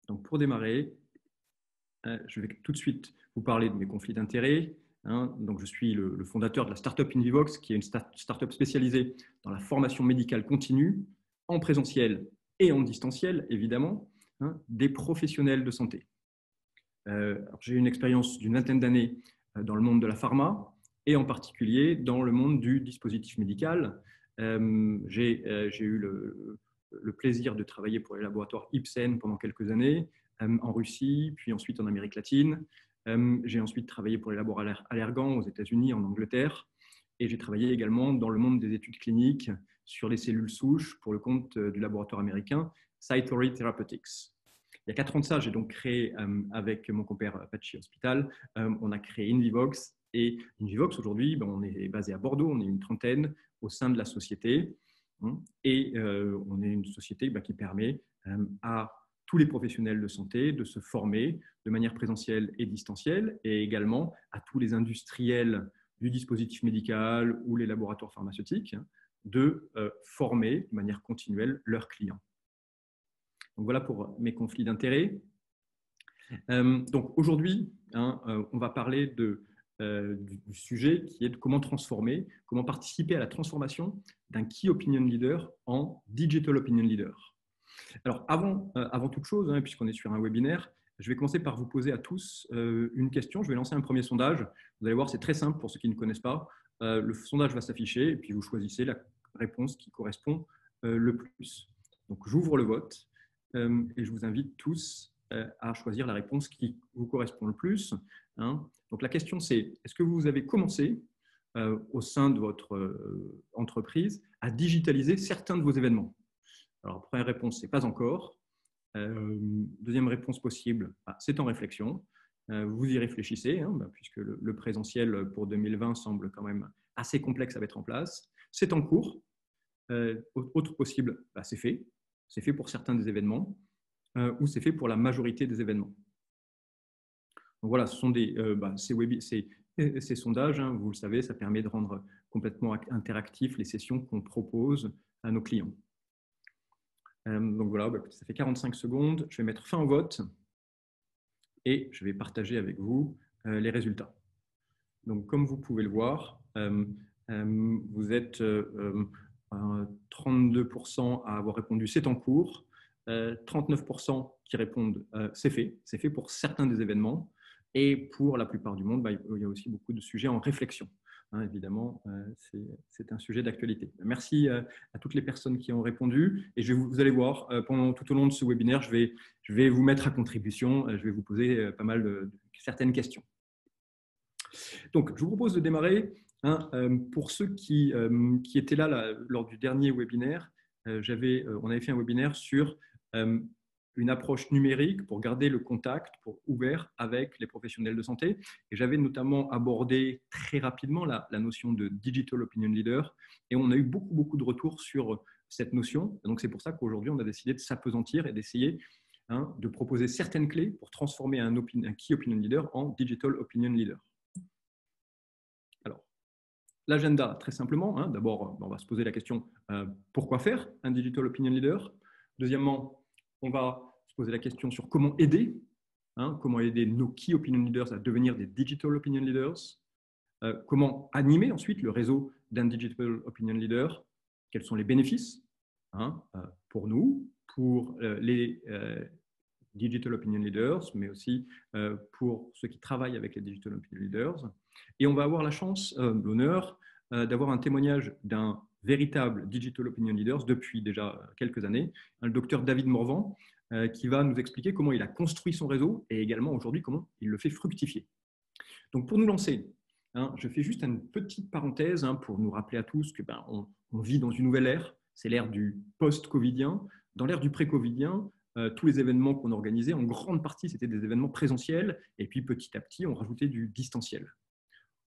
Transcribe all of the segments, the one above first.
Donc, pour démarrer, je vais tout de suite vous parler de mes conflits d'intérêts. Donc, je suis le fondateur de la startup Invivox, qui est une startup spécialisée dans la formation médicale continue, en présentiel et en distanciel, évidemment, des professionnels de santé. J'ai une expérience d'une vingtaine d'années dans le monde de la pharma et en particulier dans le monde du dispositif médical. J'ai eu le plaisir de travailler pour les laboratoires Ipsen pendant quelques années en Russie, puis ensuite en Amérique latine. J'ai ensuite travaillé pour les laboratoires Allergan aux États-Unis, en Angleterre, et j'ai travaillé également dans le monde des études cliniques sur les cellules souches pour le compte du laboratoire américain Cytori Therapeutics. Il y a 4 ans de ça, j'ai donc créé, avec mon compère Apache Hospital, on a créé Invivox. Et Invivox, aujourd'hui, on est basé à Bordeaux, on est une trentaine au sein de la société. Et on est une société qui permet à tous les professionnels de santé de se former de manière présentielle et distancielle, et également à tous les industriels du dispositif médical ou les laboratoires pharmaceutiques de former de manière continuelle leurs clients. Donc voilà pour mes conflits d'intérêts. Donc aujourd'hui, on va parler du sujet qui est de comment transformer, comment participer à la transformation d'un Key Opinion Leader en Digital Opinion Leader. Alors avant toute chose, puisqu'on est sur un webinaire, je vais commencer par vous poser à tous une question. Je vais lancer un premier sondage. Vous allez voir, c'est très simple pour ceux qui ne connaissent pas. Le sondage va s'afficher et puis vous choisissez la réponse qui correspond le plus. Donc j'ouvre le vote. Et je vous invite tous à choisir la réponse qui vous correspond le plus. Donc la question c'est, est-ce que vous avez commencé au sein de votre entreprise à digitaliser certains de vos événements? Alors première réponse, c'est pas encore. Deuxième réponse possible, c'est en réflexion. Vous y réfléchissez, puisque le présentiel pour 2020 semble quand même assez complexe à mettre en place. C'est en cours. Autre possible, c'est fait. C'est fait pour certains des événements ou c'est fait pour la majorité des événements. Donc voilà, ce sont ces sondages, vous le savez, ça permet de rendre complètement interactifs les sessions qu'on propose à nos clients. Donc voilà, ça fait 45 secondes. Je vais mettre fin au vote et je vais partager avec vous les résultats. Donc comme vous pouvez le voir, vous êtes 32% à avoir répondu c'est en cours, 39% qui répondent c'est fait pour certains des événements, et pour la plupart du monde, il y a aussi beaucoup de sujets en réflexion. Évidemment, c'est un sujet d'actualité. Merci à toutes les personnes qui ont répondu, et vous allez voir, tout au long de ce webinaire, je vais vous mettre à contribution, je vais vous poser pas mal certaines questions. Donc, je vous propose de démarrer. Pour ceux qui étaient là lors du dernier webinaire, on avait fait un webinaire sur une approche numérique pour garder le contact ouvert avec les professionnels de santé. Et j'avais notamment abordé très rapidement la notion de Digital Opinion Leader. Et on a eu beaucoup de retours sur cette notion. Donc, c'est pour ça qu'aujourd'hui, on a décidé de s'appesantir et d'essayer de proposer certaines clés pour transformer un Key Opinion Leader en Digital Opinion Leader. Alors, l'agenda, très simplement. D'abord, on va se poser la question pourquoi faire un Digital Opinion Leader. Deuxièmement, on va se poser la question sur comment aider nos Key Opinion Leaders à devenir des Digital Opinion Leaders. Comment animer ensuite le réseau d'un Digital Opinion Leader. Quels sont les bénéfices pour nous, pour les Digital Opinion Leaders, mais aussi pour ceux qui travaillent avec les Digital Opinion Leaders. Et on va avoir la chance, l'honneur, d'avoir un témoignage d'un véritable Digital Opinion Leaders depuis déjà quelques années, le docteur David Morvan, qui va nous expliquer comment il a construit son réseau et également aujourd'hui comment il le fait fructifier. Donc pour nous lancer, je fais juste une petite parenthèse pour nous rappeler à tous que on vit dans une nouvelle ère, c'est l'ère du post-covidien. Dans l'ère du pré-covidien, tous les événements qu'on organisait, en grande partie, c'était des événements présentiels, et puis petit à petit, on rajoutait du distanciel.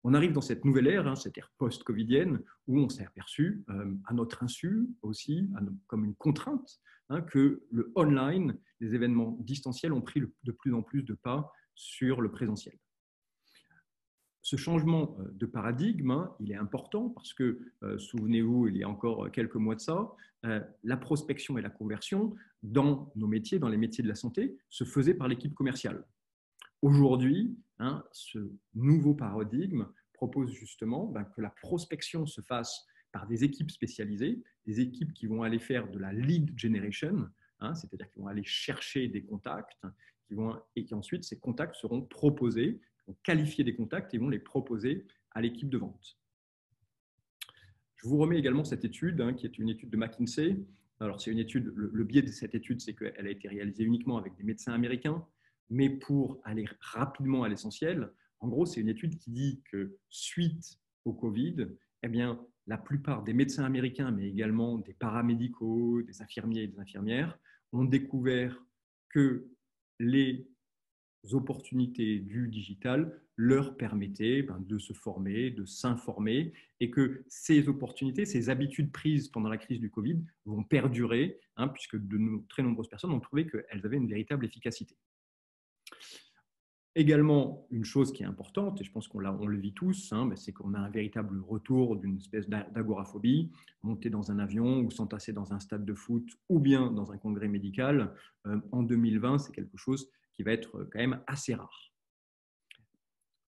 On arrive dans cette nouvelle ère, cette ère post-covidienne, où on s'est aperçu, à notre insu aussi, comme une contrainte, que le online, les événements distanciels ont pris de plus en plus de pas sur le présentiel. ce changement de paradigme, hein, il est important parce que, souvenez-vous, il y a encore quelques mois de ça, la prospection et la conversion dans nos métiers, dans les métiers de la santé, se faisaient par l'équipe commerciale. Aujourd'hui, hein, ce nouveau paradigme propose justement que la prospection se fasse par des équipes spécialisées, des équipes qui vont aller faire de la lead generation, hein, c'est-à-dire qui vont aller chercher des contacts, et qui ensuite, ces contacts seront proposés, vont qualifier des contacts et vont les proposer à l'équipe de vente. Je vous remets également cette étude, hein, qui est une étude de McKinsey. Alors, c'est une étude, le biais de cette étude, c'est qu'elle a été réalisée uniquement avec des médecins américains, mais pour aller rapidement à l'essentiel, en gros, c'est une étude qui dit que suite au Covid, eh bien, la plupart des médecins américains, mais également des paramédicaux, des infirmiers et des infirmières, ont découvert que les opportunités du digital leur permettaient de se former, de s'informer, et que ces opportunités, ces habitudes prises pendant la crise du Covid vont perdurer, hein, puisque très nombreuses personnes ont trouvé qu'elles avaient une véritable efficacité. Également, une chose qui est importante, et je pense qu'on le vit tous, hein, c'est qu'on a un véritable retour d'une espèce d'agoraphobie. Monter dans un avion ou s'entasser dans un stade de foot ou bien dans un congrès médical, en 2020, c'est quelque chose qui va être quand même assez rare.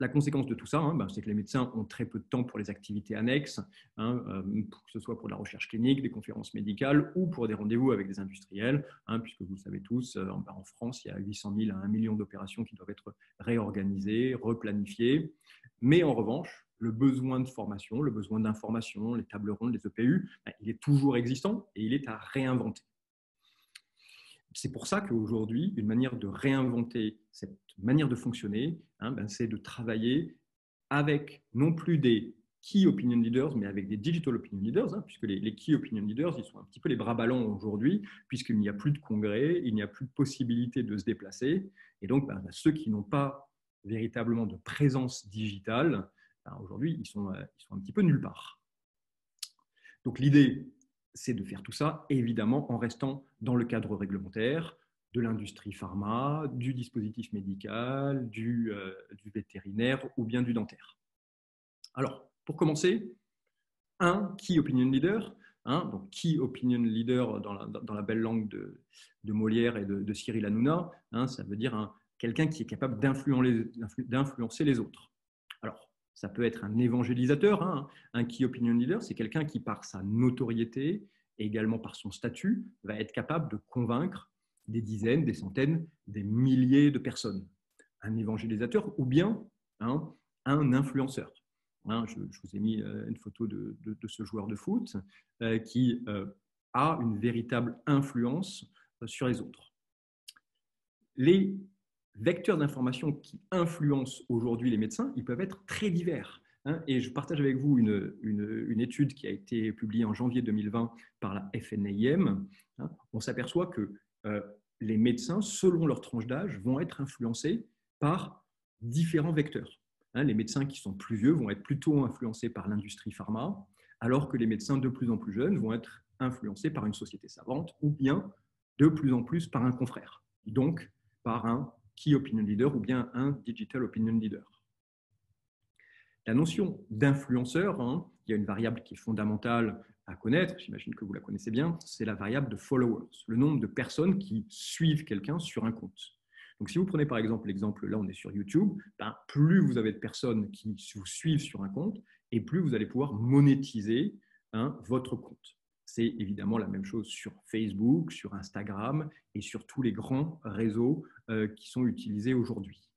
La conséquence de tout ça, hein, c'est que les médecins ont très peu de temps pour les activités annexes, hein, que ce soit pour la recherche clinique, des conférences médicales ou pour des rendez-vous avec des industriels, hein, puisque vous le savez tous, en France, il y a 800 000 à 1 million d'opérations qui doivent être réorganisées, replanifiées. Mais en revanche, le besoin de formation, le besoin d'information, les tables rondes, les EPU, il est toujours existant et il est à réinventer. C'est pour ça qu'aujourd'hui, une manière de réinventer cette manière de fonctionner, hein, c'est de travailler avec non plus des key opinion leaders, mais avec des digital opinion leaders, hein, puisque les key opinion leaders, ils sont un petit peu les bras ballants aujourd'hui, puisqu'il n'y a plus de congrès, il n'y a plus de possibilité de se déplacer. Et donc, ceux qui n'ont pas véritablement de présence digitale, aujourd'hui, ils sont un petit peu nulle part. Donc, l'idée, c'est de faire tout ça, évidemment, en restant dans le cadre réglementaire de l'industrie pharma, du dispositif médical, du vétérinaire ou bien du dentaire. Alors, pour commencer, un Key Opinion Leader, hein, donc Key Opinion Leader dans la belle langue de Molière et de Cyril Hanouna, hein, ça veut dire quelqu'un qui est capable d'influencer les autres. Alors, ça peut être un évangélisateur, hein, un Key Opinion Leader, c'est quelqu'un qui, par sa notoriété et également par son statut, va être capable de convaincre des dizaines, des centaines, des milliers de personnes. Un évangélisateur ou bien un influenceur. Hein, je vous ai mis une photo de ce joueur de foot qui a une véritable influence sur les autres. Les vecteurs d'information qui influencent aujourd'hui les médecins, ils peuvent être très divers. Hein, et je partage avec vous une étude qui a été publiée en janvier 2020 par la FNIM. Hein, on s'aperçoit que les médecins, selon leur tranche d'âge, vont être influencés par différents vecteurs. Hein, les médecins qui sont plus vieux vont être plutôt influencés par l'industrie pharma, alors que les médecins de plus en plus jeunes vont être influencés par une société savante ou bien de plus en plus par un confrère. Donc, par un Key Opinion Leader ou bien un Digital Opinion Leader. La notion d'influenceur, hein, il y a une variable qui est fondamentale à connaître, j'imagine que vous la connaissez bien, c'est la variable de followers, le nombre de personnes qui suivent quelqu'un sur un compte. Donc, si vous prenez par exemple l'exemple, là on est sur YouTube, plus vous avez de personnes qui vous suivent sur un compte, et plus vous allez pouvoir monétiser votre compte. C'est évidemment la même chose sur Facebook, sur Instagram et sur tous les grands réseaux qui sont utilisés aujourd'hui.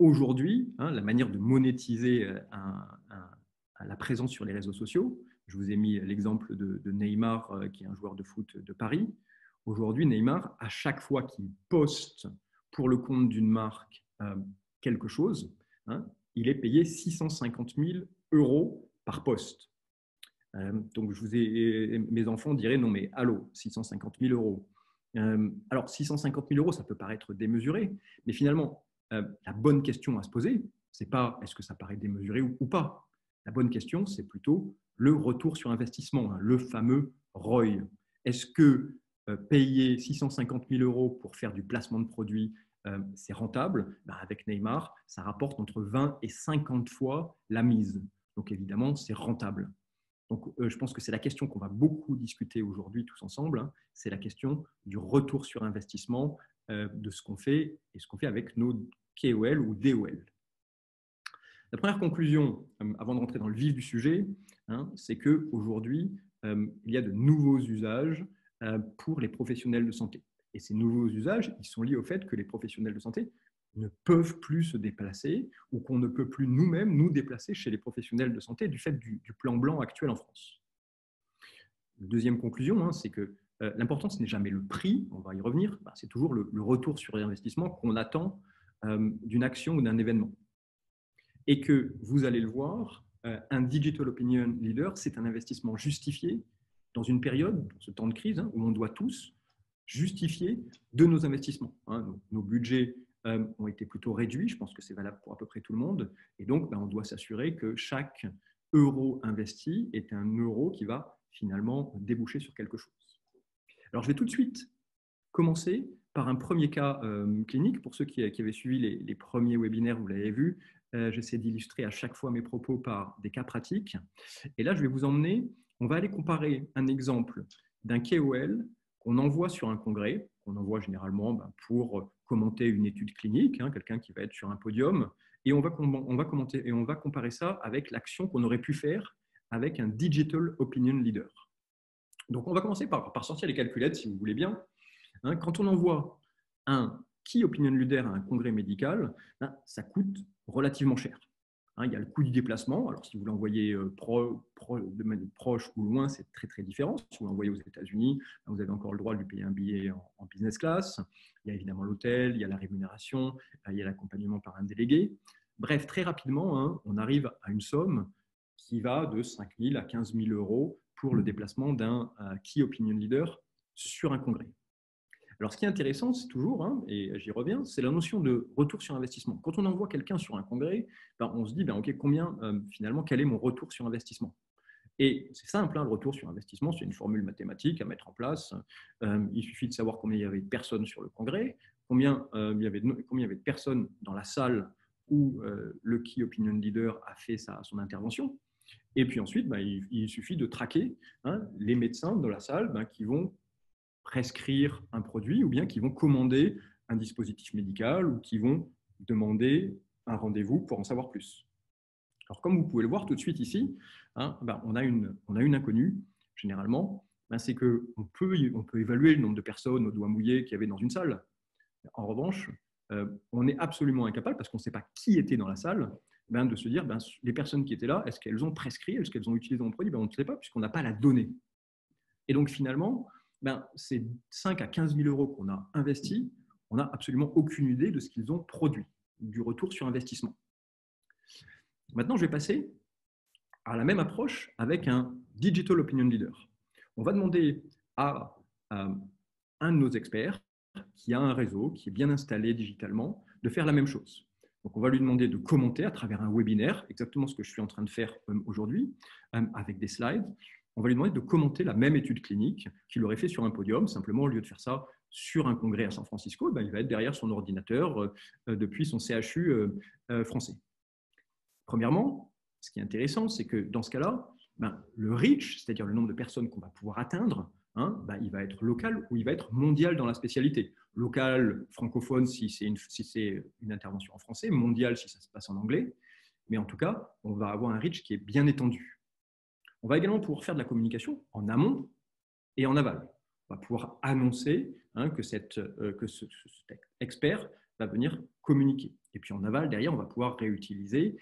Aujourd'hui, la manière de monétiser la présence sur les réseaux sociaux, je vous ai mis l'exemple de Neymar, qui est un joueur de foot de Paris. Aujourd'hui, Neymar, à chaque fois qu'il poste pour le compte d'une marque quelque chose, il est payé 650 000 € par poste. Donc, mes enfants diraient non, mais allô, 650 000 €. Alors, 650 000 €, ça peut paraître démesuré, mais finalement, la bonne question à se poser, c'est pas est-ce que ça paraît démesuré ou pas. La bonne question, c'est plutôt le retour sur investissement, le fameux ROI. Est-ce que payer 650 000 € pour faire du placement de produits c'est rentable, avec Neymar, ça rapporte entre 20 et 50 fois la mise. Donc évidemment, c'est rentable. Donc je pense que c'est la question qu'on va beaucoup discuter aujourd'hui tous ensemble, hein. C'est la question du retour sur investissement de ce qu'on fait et ce qu'on fait avec nos KOL ou DOL. La première conclusion, avant de rentrer dans le vif du sujet, hein, c'est qu'aujourd'hui, il y a de nouveaux usages pour les professionnels de santé. Et ces nouveaux usages, ils sont liés au fait que les professionnels de santé ne peuvent plus se déplacer ou qu'on ne peut plus nous-mêmes nous déplacer chez les professionnels de santé du fait du plan blanc actuel en France. Deuxième conclusion, hein, c'est que l'important, ce n'est jamais le prix, on va y revenir, c'est toujours le retour sur investissement qu'on attend d'une action ou d'un événement. Et que, vous allez le voir, un Digital Opinion Leader, c'est un investissement justifié dans une période, dans ce temps de crise, hein, où on doit tous justifier de nos investissements. Hein. Nos budgets ont été plutôt réduits, je pense que c'est valable pour à peu près tout le monde, et donc on doit s'assurer que chaque euro investi est un euro qui va finalement déboucher sur quelque chose. Alors je vais tout de suite commencer par un premier cas clinique. Pour ceux qui avaient suivi les premiers webinaires, vous l'avez vu, j'essaie d'illustrer à chaque fois mes propos par des cas pratiques. Et là, je vais vous emmener, on va aller comparer un exemple d'un KOL qu'on envoie sur un congrès, qu'on envoie généralement pour commenter une étude clinique, hein, quelqu'un qui va être sur un podium, et on va comparer ça avec l'action qu'on aurait pu faire avec un Digital Opinion Leader. Donc, on va commencer par sortir les calculettes, si vous voulez bien. Hein, quand on envoie un Key Opinion Leader à un congrès médical, ça coûte relativement cher. Hein, il y a le coût du déplacement. Alors, si vous l'envoyez de manière proche ou loin, c'est très, très différent. Si vous l'envoyez aux États-Unis, vous avez encore le droit de lui payer un billet en business class. Il y a évidemment l'hôtel, il y a la rémunération, il y a l'accompagnement par un délégué. Bref, très rapidement, hein, on arrive à une somme qui va de 5 000 à 15 000 euros pour le déplacement d'un Key Opinion Leader sur un congrès. Alors, ce qui est intéressant, c'est toujours, hein, et j'y reviens, c'est la notion de retour sur investissement. Quand on envoie quelqu'un sur un congrès, on se dit, OK, finalement, quel est mon retour sur investissement? Et c'est simple, hein, le retour sur investissement, c'est une formule mathématique à mettre en place. Il suffit de savoir combien il y avait de personnes sur le congrès, combien il y avait de personnes dans la salle où le Key Opinion Leader a fait son intervention. Et puis ensuite, il suffit de traquer, hein, les médecins dans la salle qui vont prescrire un produit ou bien qui vont commander un dispositif médical ou qui vont demander un rendez-vous pour en savoir plus. Alors, comme vous pouvez le voir tout de suite ici, hein, on a une inconnue, généralement, c'est qu'on peut évaluer le nombre de personnes au doigt mouillé qu'il y avait dans une salle. En revanche, on est absolument incapable, parce qu'on ne sait pas qui était dans la salle, de se dire, les personnes qui étaient là, est-ce qu'elles ont prescrit, est-ce qu'elles ont utilisé mon produit? On ne sait pas, puisqu'on n'a pas la donnée. Et donc, finalement, ces 5 à 15 000 euros qu'on a investis, on n'a absolument aucune idée de ce qu'ils ont produit, du retour sur investissement. Maintenant, je vais passer à la même approche avec un Digital Opinion Leader. On va demander à un de nos experts qui a un réseau, qui est bien installé digitalement, de faire la même chose. Donc, on va lui demander de commenter à travers un webinaire, exactement ce que je suis en train de faire aujourd'hui, avec des slides. On va lui demander de commenter la même étude clinique qu'il aurait fait sur un podium. Simplement, au lieu de faire ça sur un congrès à San Francisco, il va être derrière son ordinateur depuis son CHU français. Premièrement, ce qui est intéressant, c'est que dans ce cas-là, le reach, c'est-à-dire le nombre de personnes qu'on va pouvoir atteindre, hein, il va être local ou il va être mondial dans la spécialité. Local, francophone, si c'est une intervention en français, mondial si ça se passe en anglais. Mais en tout cas, on va avoir un reach qui est bien étendu. On va également pouvoir faire de la communication en amont et en aval. On va pouvoir annoncer, hein, que cet expert va venir communiquer. Et puis en aval, derrière, on va pouvoir réutiliser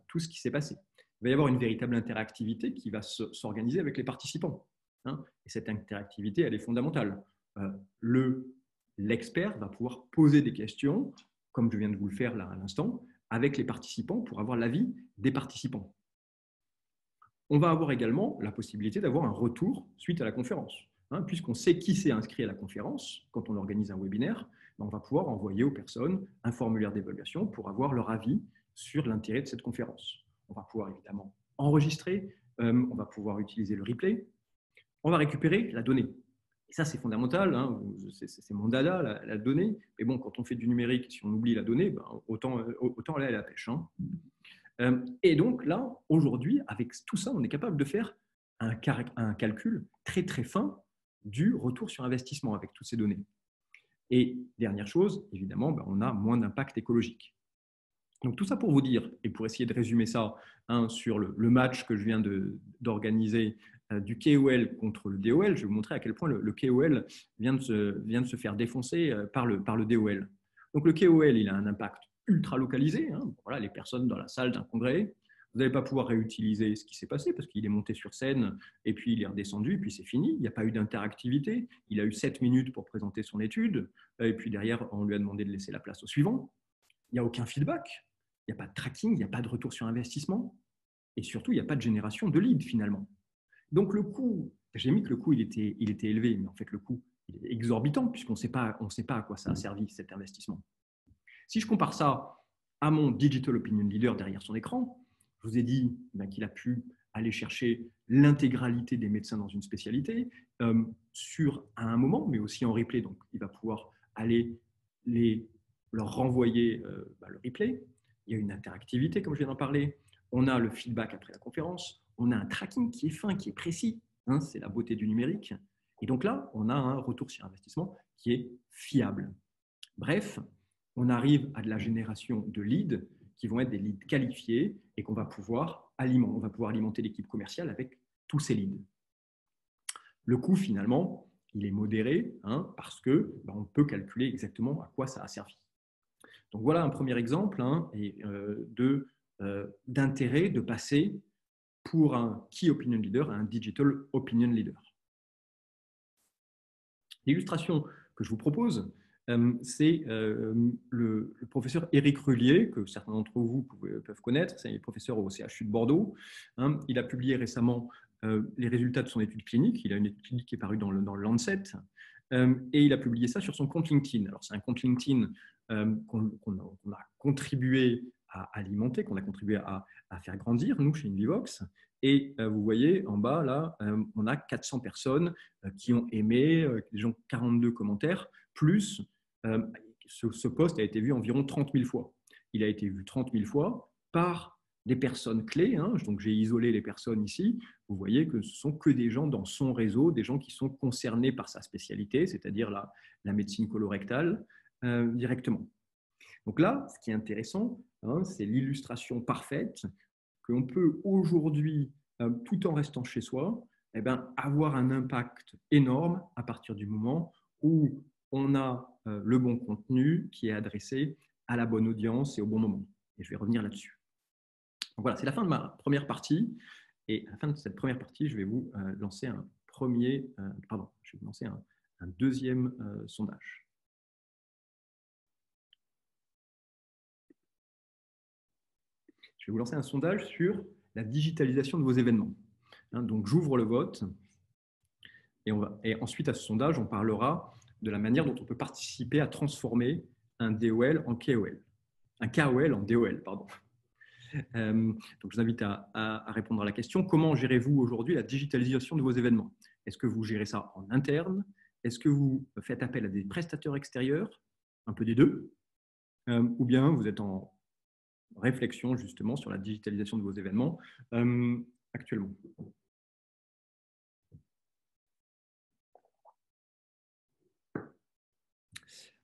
tout ce qui s'est passé. Il va y avoir une véritable interactivité qui va s'organiser avec les participants. Hein, et cette interactivité, elle est fondamentale. L'expert va pouvoir poser des questions, comme je viens de vous le faire là à l'instant, avec les participants pour avoir l'avis des participants. On va avoir également la possibilité d'avoir un retour suite à la conférence. Hein, puisqu'on sait qui s'est inscrit à la conférence, quand on organise un webinaire, on va pouvoir envoyer aux personnes un formulaire d'évaluation pour avoir leur avis sur l'intérêt de cette conférence. On va pouvoir évidemment enregistrer, on va pouvoir utiliser le replay, on va récupérer la donnée. Et ça, c'est fondamental, hein, c'est mon dada, la donnée. Mais bon, quand on fait du numérique, si on oublie la donnée, ben, autant aller à la pêche. Hein. Et donc là, aujourd'hui, avec tout ça, on est capable de faire un calcul très très fin du retour sur investissement avec toutes ces données. Et dernière chose, évidemment, ben, on a moins d'impact écologique. Donc tout ça pour vous dire, et pour essayer de résumer ça sur le match que je viens d'organiser du KOL contre le DOL, je vais vous montrer à quel point le KOL vient de se faire défoncer par le DOL. Donc le KOL, il a un impact ultra localisé. Hein. Voilà, les personnes dans la salle d'un congrès, vous n'allez pas pouvoir réutiliser ce qui s'est passé parce qu'il est monté sur scène et puis il est redescendu et puis c'est fini. Il n'y a pas eu d'interactivité. Il a eu 7 minutes pour présenter son étude et puis derrière, on lui a demandé de laisser la place au suivant. Il n'y a aucun feedback. Il n'y a pas de tracking, il n'y a pas de retour sur investissement. Et surtout, il n'y a pas de génération de leads finalement. Donc le coût, j'ai mis que le coût il était élevé, mais en fait le coût il est exorbitant puisqu'on ne sait pas à quoi ça a servi cet investissement. Si je compare ça à mon Digital Opinion Leader derrière son écran, je vous ai dit qu'il a pu aller chercher l'intégralité des médecins dans une spécialité à un moment, mais aussi en replay. Donc il va pouvoir aller leur renvoyer le replay. Il y a une interactivité, comme je viens d'en parler. On a le feedback après la conférence. On a un tracking qui est fin, qui est précis. Hein, c'est la beauté du numérique. Et donc là, on a un retour sur investissement qui est fiable. Bref, on arrive à de la génération de leads qui vont être des leads qualifiés et qu'on va pouvoir alimenter l'équipe commerciale avec tous ces leads. Le coût, finalement, il est modéré parce que on peut calculer exactement à quoi ça a servi. Donc voilà un premier exemple d'intérêt de passer pour un Key Opinion Leader à un Digital Opinion Leader. L'illustration que je vous propose, c'est le professeur Éric Rullier, que certains d'entre vous peuvent connaître, c'est le professeur au CHU de Bordeaux. Il a publié récemment les résultats de son étude clinique. Il a une étude clinique qui est parue dans le Lancet. Et il a publié ça sur son compte LinkedIn. Alors, c'est un compte LinkedIn qu'on a contribué à alimenter, qu'on a contribué à faire grandir, nous, chez Invivox. Et vous voyez, en bas, là, on a 400 personnes qui ont aimé, des gens 42 commentaires, plus ce post a été vu environ 30 000 fois. Il a été vu 30 000 fois par des personnes clés. Donc, j'ai isolé les personnes ici. Vous voyez que ce sont que des gens dans son réseau, des gens qui sont concernés par sa spécialité, c'est-à-dire la médecine colorectale, directement. Donc là, ce qui est intéressant, c'est l'illustration parfaite qu'on peut aujourd'hui, tout en restant chez soi, avoir un impact énorme à partir du moment où on a le bon contenu qui est adressé à la bonne audience et au bon moment. Et je vais revenir là-dessus. Donc voilà, c'est la fin de ma première partie. Et à la fin de cette première partie, je vais vous lancer un deuxième sondage. Je vais vous lancer un sondage sur la digitalisation de vos événements. Donc, j'ouvre le vote et ensuite, à ce sondage, on parlera de la manière dont on peut participer à transformer un DOL en KOL. Un KOL en DOL, pardon. Donc, je vous invite à répondre à la question. Comment gérez-vous aujourd'hui la digitalisation de vos événements? Est-ce que vous gérez ça en interne? Est-ce que vous faites appel à des prestataires extérieurs? Un peu des deux. Ou bien vous êtes en réflexion justement sur la digitalisation de vos événements actuellement.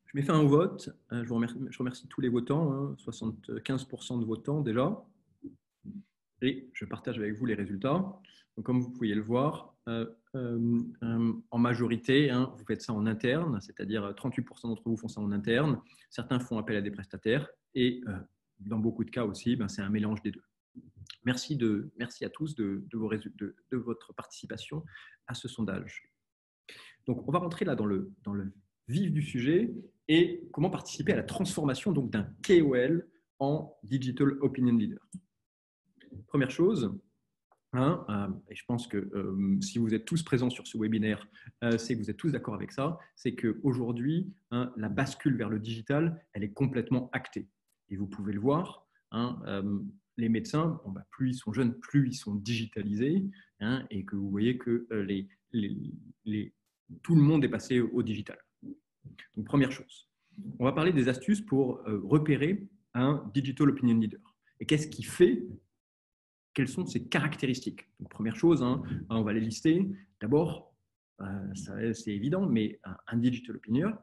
Je mets fin au vote. Je remercie tous les votants, 75% de votants déjà. Et je partage avec vous les résultats. Donc, comme vous pouvez le voir, en majorité, vous faites ça en interne, c'est-à-dire 38% d'entre vous font ça en interne. Certains font appel à des prestataires et dans beaucoup de cas aussi, c'est un mélange des deux. Merci à tous de votre participation à ce sondage. Donc, on va rentrer là dans le vif du sujet et comment participer à la transformation d'un KOL en Digital Opinion Leader. Première chose, et je pense que si vous êtes tous présents sur ce webinaire, c'est que vous êtes tous d'accord avec ça, c'est qu'aujourd'hui, la bascule vers le digital, elle est complètement actée. Et vous pouvez le voir, les médecins, plus ils sont jeunes, plus ils sont digitalisés, et que vous voyez que les tout le monde est passé au digital. Donc, première chose. On va parler des astuces pour repérer un Digital Opinion Leader. Et qu'est-ce qui fait? Quelles sont ses caractéristiques? Donc, première chose, on va les lister. D'abord, c'est évident, mais un Digital Opinion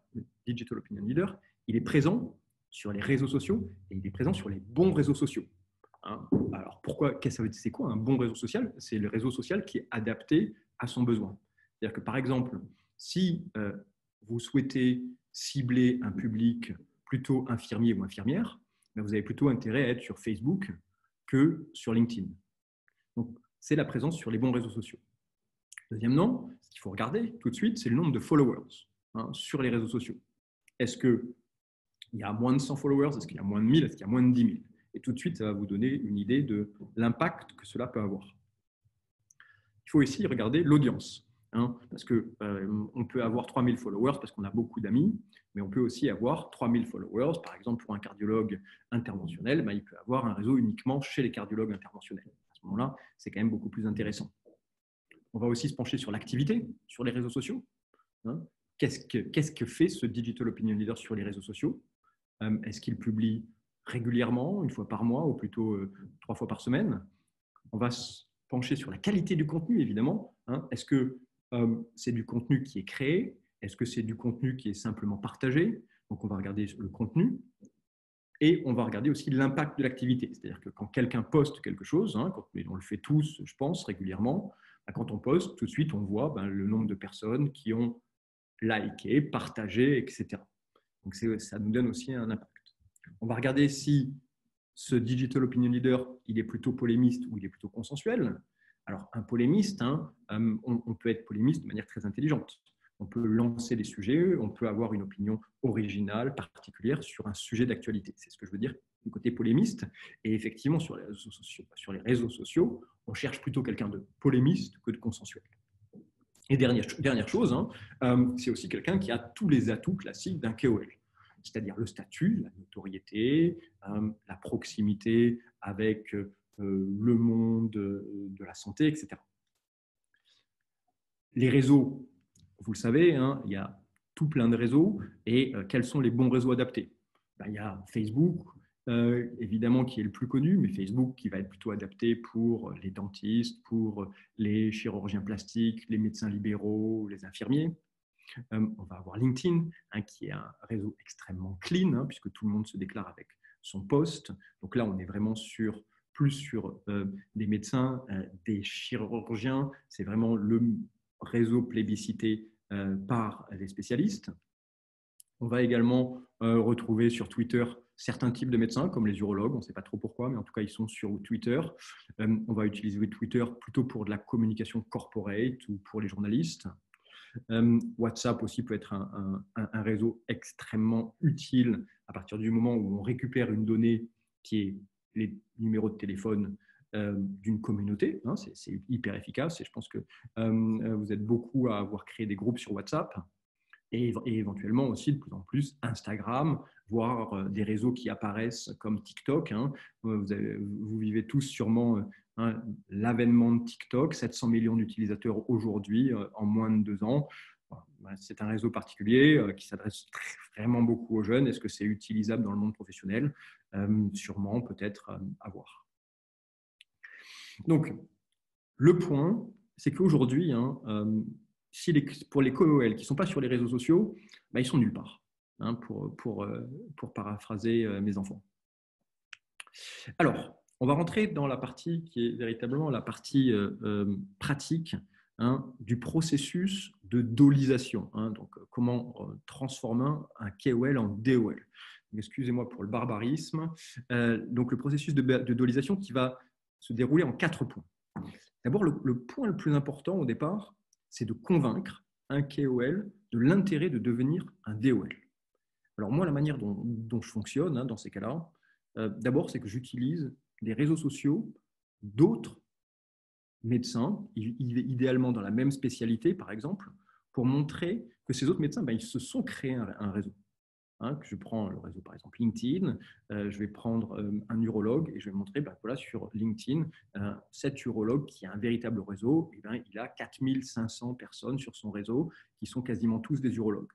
Leader, il est présent sur les réseaux sociaux et il est présent sur les bons réseaux sociaux. Alors, pourquoi? C'est quoi un bon réseau social? C'est le réseau social qui est adapté à son besoin. C'est-à-dire que, par exemple, si vous souhaitez cibler un public plutôt infirmier ou infirmière, vous avez plutôt intérêt à être sur Facebook que sur LinkedIn. Donc, c'est la présence sur les bons réseaux sociaux. Deuxièmement, ce qu'il faut regarder tout de suite, c'est le nombre de followers sur les réseaux sociaux. Est-ce qu'il y a moins de 100 followers? Est-ce qu'il y a moins de 1000? Est-ce qu'il y a moins de 10 000? Et tout de suite, ça va vous donner une idée de l'impact que cela peut avoir. Il faut aussi regarder l'audience. Parce qu'on peut avoir 3000 followers parce qu'on a beaucoup d'amis, mais on peut aussi avoir 3000 followers. Par exemple, pour un cardiologue interventionnel, il peut avoir un réseau uniquement chez les cardiologues interventionnels. À ce moment-là, c'est quand même beaucoup plus intéressant. On va aussi se pencher sur l'activité, sur les réseaux sociaux. Qu'est-ce que fait ce Digital Opinion Leader sur les réseaux sociaux? Est-ce qu'il publie régulièrement, une fois par mois, ou plutôt 3 fois par semaine? On va se pencher sur la qualité du contenu, évidemment. Est-ce que c'est du contenu qui est créé? Est-ce que c'est du contenu qui est simplement partagé? Donc, on va regarder le contenu. Et on va regarder aussi l'impact de l'activité. C'est-à-dire que quand quelqu'un poste quelque chose, on le fait tous, je pense, régulièrement, quand on poste, tout de suite, on voit le nombre de personnes qui ont liké, partagé, etc. Donc, ça nous donne aussi un impact. On va regarder si ce Digital Opinion Leader, il est plutôt polémiste ou il est plutôt consensuel. Alors, un polémiste, on peut être polémiste de manière très intelligente. On peut lancer des sujets, on peut avoir une opinion originale, particulière sur un sujet d'actualité. C'est ce que je veux dire du côté polémiste. Et effectivement, sur les réseaux sociaux, on cherche plutôt quelqu'un de polémiste que de consensuel. Et dernière chose, c'est aussi quelqu'un qui a tous les atouts classiques d'un KOL, c'est-à-dire le statut, la notoriété, la proximité avec le monde de la santé, etc. Les réseaux, vous le savez, il y a tout plein de réseaux. Et quels sont les bons réseaux adaptés? Il y a Facebook, évidemment, qui est le plus connu, mais Facebook qui va être plutôt adapté pour les dentistes, pour les chirurgiens plastiques, les médecins libéraux, les infirmiers. On va avoir LinkedIn, qui est un réseau extrêmement clean, puisque tout le monde se déclare avec son poste. Donc là, on est vraiment plus sur des médecins, des chirurgiens. C'est vraiment le réseau plébiscité par les spécialistes. On va également retrouver sur Twitter certains types de médecins, comme les urologues. On ne sait pas trop pourquoi, mais en tout cas, ils sont sur Twitter. On va utiliser Twitter plutôt pour de la communication corporate ou pour les journalistes. WhatsApp aussi peut être un réseau extrêmement utile à partir du moment où on récupère une donnée qui est les numéros de téléphone d'une communauté. C'est hyper efficace et je pense que vous êtes beaucoup à avoir créé des groupes sur WhatsApp et éventuellement aussi de plus en plus Instagram, voire des réseaux qui apparaissent comme TikTok. Vous vivez tous sûrement l'avènement de TikTok, 700 millions d'utilisateurs aujourd'hui en moins de 2 ans. C'est un réseau particulier qui s'adresse vraiment beaucoup aux jeunes. Est-ce que c'est utilisable dans le monde professionnel? Sûrement, peut-être à voir. Donc, le point, c'est qu'aujourd'hui, pour les KOL qui ne sont pas sur les réseaux sociaux, ils sont nulle part, pour paraphraser mes enfants. Alors, on va rentrer dans la partie qui est véritablement la partie pratique du processus de dolisation. Donc, comment transformer un KOL en DOL. Excusez-moi pour le barbarisme. Donc, le processus de dolisation qui va se dérouler en 4 points. D'abord, le point le plus important au départ, c'est de convaincre un KOL de l'intérêt de devenir un DOL. Alors moi, la manière dont je fonctionne dans ces cas-là, d'abord, c'est que j'utilise des réseaux sociaux d'autres médecins, idéalement dans la même spécialité, par exemple, pour montrer que ces autres médecins, ils se sont créés un réseau. Que je prends le réseau, par exemple, LinkedIn, je vais prendre un urologue et je vais montrer, voilà, sur LinkedIn, cet urologue qui a un véritable réseau, il a 4500 personnes sur son réseau qui sont quasiment tous des urologues.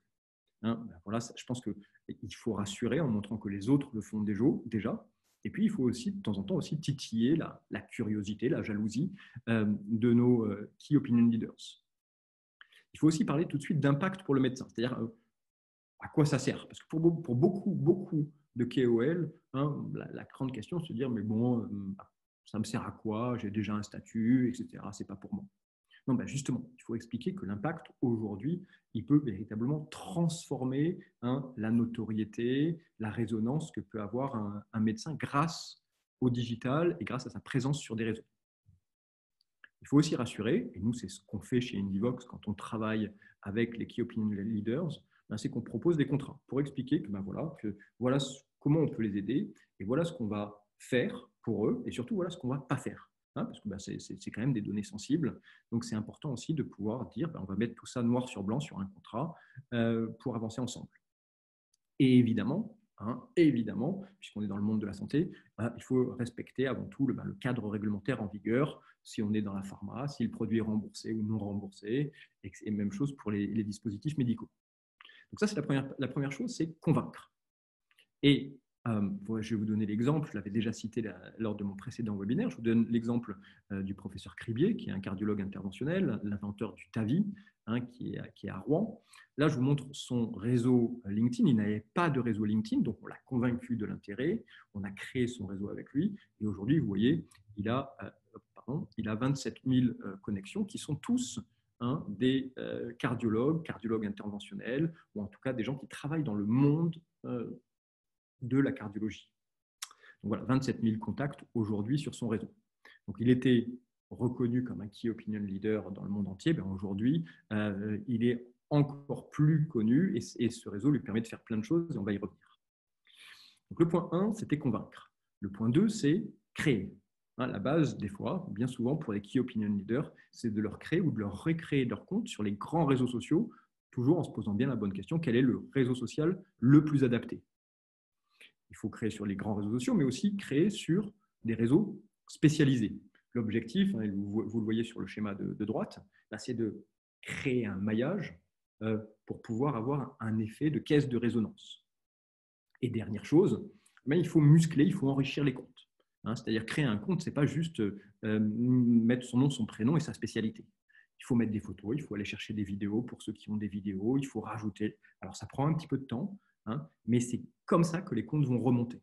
Voilà, je pense qu'il faut rassurer en montrant que les autres le font déjà. Et puis, il faut aussi, de temps en temps, aussi titiller la curiosité, la jalousie de nos key opinion leaders. Il faut aussi parler tout de suite d'impact pour le médecin, c'est-à-dire à quoi ça sert. Parce que pour beaucoup de KOL, la grande question, c'est de dire, mais bon, ça me sert à quoi? J'ai déjà un statut, etc. C'est pas pour moi. Non, justement, il faut expliquer que l'impact, aujourd'hui, il peut véritablement transformer la notoriété, la résonance que peut avoir un médecin grâce au digital et grâce à sa présence sur des réseaux. Il faut aussi rassurer, et nous, c'est ce qu'on fait chez Indivox quand on travaille avec les Key Opinion Leaders, c'est qu'on propose des contrats pour expliquer que, voilà comment on peut les aider et voilà ce qu'on va faire pour eux et surtout voilà ce qu'on ne va pas faire. Parce que c'est quand même des données sensibles. Donc, c'est important aussi de pouvoir dire on va mettre tout ça noir sur blanc sur un contrat pour avancer ensemble. Et évidemment, puisqu'on est dans le monde de la santé, il faut respecter avant tout le cadre réglementaire en vigueur, si on est dans la pharma, si le produit est remboursé ou non remboursé, et même chose pour les dispositifs médicaux. Donc ça, c'est la première chose, c'est convaincre. Et je vais vous donner l'exemple, je l'avais déjà cité lors de mon précédent webinaire, je vous donne l'exemple du professeur Cribier, qui est un cardiologue interventionnel, l'inventeur du TAVI, qui est à Rouen. Là, je vous montre son réseau LinkedIn. Il n'avait pas de réseau LinkedIn, donc on l'a convaincu de l'intérêt, on a créé son réseau avec lui, et aujourd'hui, vous voyez, il a 27 000 connexions qui sont tous des cardiologues interventionnels, ou en tout cas des gens qui travaillent dans le monde de la cardiologie. Donc voilà, 27 000 contacts aujourd'hui sur son réseau. Donc il était reconnu comme un key opinion leader dans le monde entier. Aujourd'hui, il est encore plus connu et ce réseau lui permet de faire plein de choses et on va y revenir. Donc le point 1, c'était convaincre. Le point 2, c'est créer. La base, des fois, bien souvent pour les key opinion leaders, c'est de leur créer ou de leur recréer leur compte sur les grands réseaux sociaux, toujours en se posant bien la bonne question, quel est le réseau social le plus adapté? Il faut créer sur les grands réseaux sociaux, mais aussi créer sur des réseaux spécialisés. L'objectif, vous le voyez sur le schéma de droite, c'est de créer un maillage pour pouvoir avoir un effet de caisse de résonance. Et dernière chose, il faut muscler, il faut enrichir les comptes. C'est-à-dire créer un compte, ce n'est pas juste mettre son nom, son prénom et sa spécialité. Il faut mettre des photos, il faut aller chercher des vidéos pour ceux qui ont des vidéos, il faut rajouter. Alors, ça prend un petit peu de temps, mais c'est comme ça que les comptes vont remonter.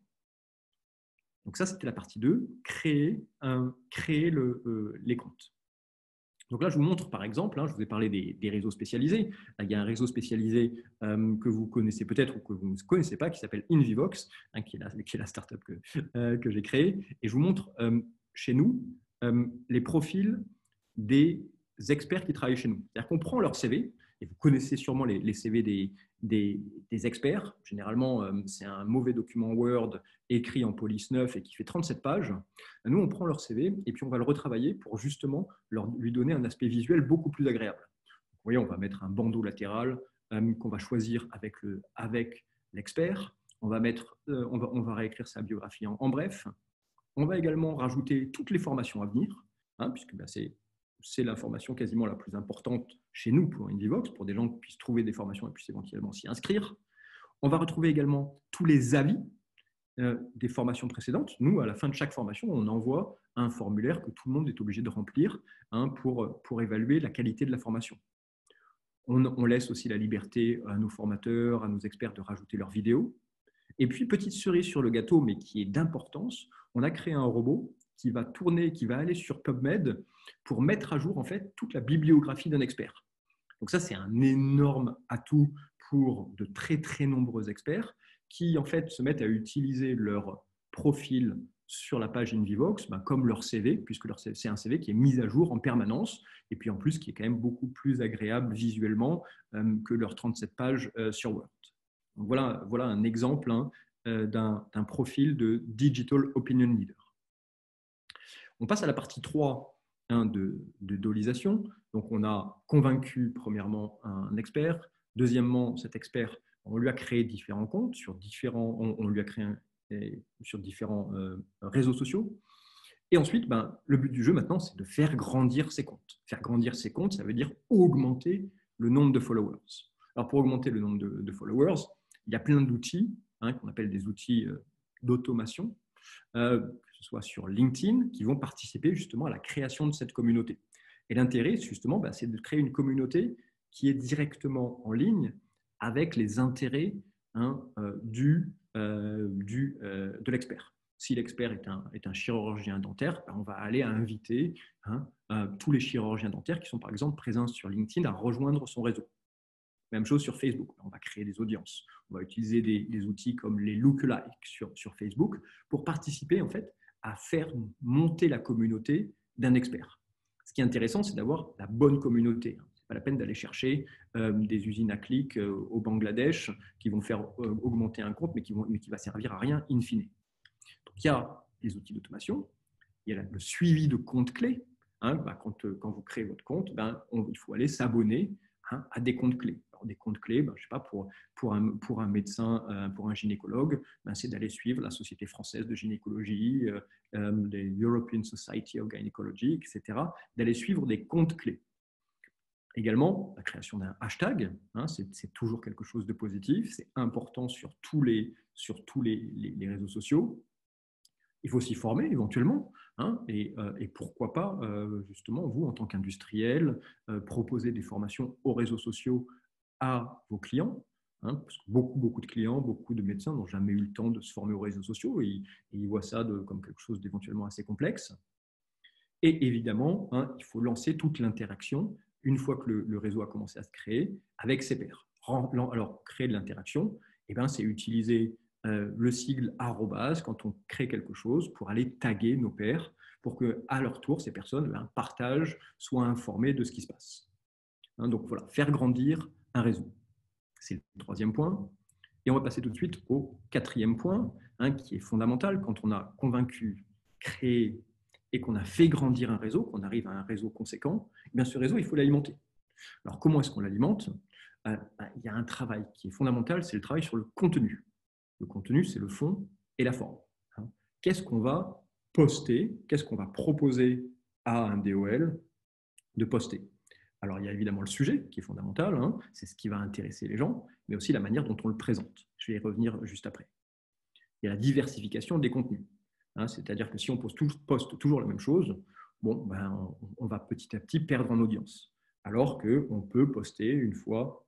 Donc ça, c'était la partie 2, créer les comptes. Donc là, je vous montre par exemple, je vous ai parlé des réseaux spécialisés. Là, il y a un réseau spécialisé que vous connaissez peut-être ou que vous ne connaissez pas, qui s'appelle Invivox, qui est la startup que j'ai créée. Et je vous montre chez nous les profils des experts qui travaillent chez nous. C'est-à-dire qu'on prend leur CV, et vous connaissez sûrement les CV des experts. Généralement, c'est un mauvais document Word écrit en police 9 et qui fait 37 pages. Nous, on prend leur CV et puis on va le retravailler pour justement lui donner un aspect visuel beaucoup plus agréable. Vous voyez, on va mettre un bandeau latéral qu'on va choisir avec l'expert. On va réécrire sa biographie en bref. On va également rajouter toutes les formations à venir, puisque c'est la formation quasiment la plus importante chez nous pour Indivox, pour des gens qui puissent trouver des formations et puissent éventuellement s'y inscrire. On va retrouver également tous les avis des formations précédentes. Nous, à la fin de chaque formation, on envoie un formulaire que tout le monde est obligé de remplir pour évaluer la qualité de la formation. On laisse aussi la liberté à nos formateurs, à nos experts de rajouter leurs vidéos. Et puis, petite cerise sur le gâteau, mais qui est d'importance, on a créé un robot qui va tourner, qui va aller sur PubMed pour mettre à jour en fait toute la bibliographie d'un expert. Donc ça, c'est un énorme atout pour de très, très nombreux experts qui en fait se mettent à utiliser leur profil sur la page Invivox comme leur CV, puisque c'est un CV qui est mis à jour en permanence, et puis en plus qui est quand même beaucoup plus agréable visuellement que leurs 37 pages sur Word. Donc voilà un exemple d'un profil de Digital Opinion Leader. On passe à la partie 3 de dolisation. Donc on a convaincu premièrement un expert. Deuxièmement, cet expert, On lui a créé différents comptes, on lui a créé sur différents réseaux sociaux. Et ensuite, le but du jeu maintenant, c'est de faire grandir ses comptes. Faire grandir ses comptes, ça veut dire augmenter le nombre de followers. Alors pour augmenter le nombre de followers, il y a plein d'outils qu'on appelle des outils d'automation, que ce soit sur LinkedIn, qui vont participer justement à la création de cette communauté. Et l'intérêt, justement, c'est de créer une communauté qui est directement en ligne avec les intérêts de l'expert. Si l'expert est un chirurgien dentaire, on va aller inviter tous les chirurgiens dentaires qui sont par exemple présents sur LinkedIn à rejoindre son réseau. Même chose sur Facebook, on va créer des audiences. On va utiliser des outils comme les lookalikes sur Facebook pour participer en fait à faire monter la communauté d'un expert. Ce qui est intéressant, c'est d'avoir la bonne communauté. Ce n'est pas la peine d'aller chercher des usines à clics au Bangladesh qui vont faire augmenter un compte, mais qui ne va servir à rien in fine. Donc, il y a les outils d'automation, il y a le suivi de comptes clés. Quand vous créez votre compte, il faut aller s'abonner à des comptes clés. Alors, des comptes clés, je sais pas, pour un médecin, pour un gynécologue, c'est d'aller suivre la Société française de gynécologie, les European Society of Gynecology, etc., d'aller suivre des comptes clés. Également, la création d'un hashtag, c'est toujours quelque chose de positif, c'est important sur tous les réseaux sociaux. Il faut s'y former éventuellement, et pourquoi pas, justement, vous, en tant qu'industriel, proposer des formations aux réseaux sociaux à vos clients, parce que beaucoup de clients, beaucoup de médecins n'ont jamais eu le temps de se former aux réseaux sociaux, et ils voient ça comme quelque chose d'éventuellement assez complexe. Et évidemment, il faut lancer toute l'interaction une fois que le réseau a commencé à se créer avec ses pairs. Alors, créer de l'interaction, c'est utiliser le sigle arrobase quand on crée quelque chose pour aller taguer nos pairs pour qu'à leur tour, ces personnes partagent, soient informées de ce qui se passe. Donc voilà, faire grandir un réseau. C'est le troisième point. Et on va passer tout de suite au quatrième point, qui est fondamental. Quand on a convaincu, créé et qu'on a fait grandir un réseau, qu'on arrive à un réseau conséquent, ce réseau, il faut l'alimenter. Alors comment est-ce qu'on l'alimente ? Il y a un travail qui est fondamental, c'est le travail sur le contenu. Le contenu, c'est le fond et la forme. Qu'est-ce qu'on va poster ? Qu'est-ce qu'on va proposer à un DOL de poster ? Alors, il y a évidemment le sujet qui est fondamental, c'est ce qui va intéresser les gens, mais aussi la manière dont on le présente. Je vais y revenir juste après. Il y a la diversification des contenus. C'est-à-dire que si on poste toujours la même chose, on va petit à petit perdre en audience. Alors qu'on peut poster une fois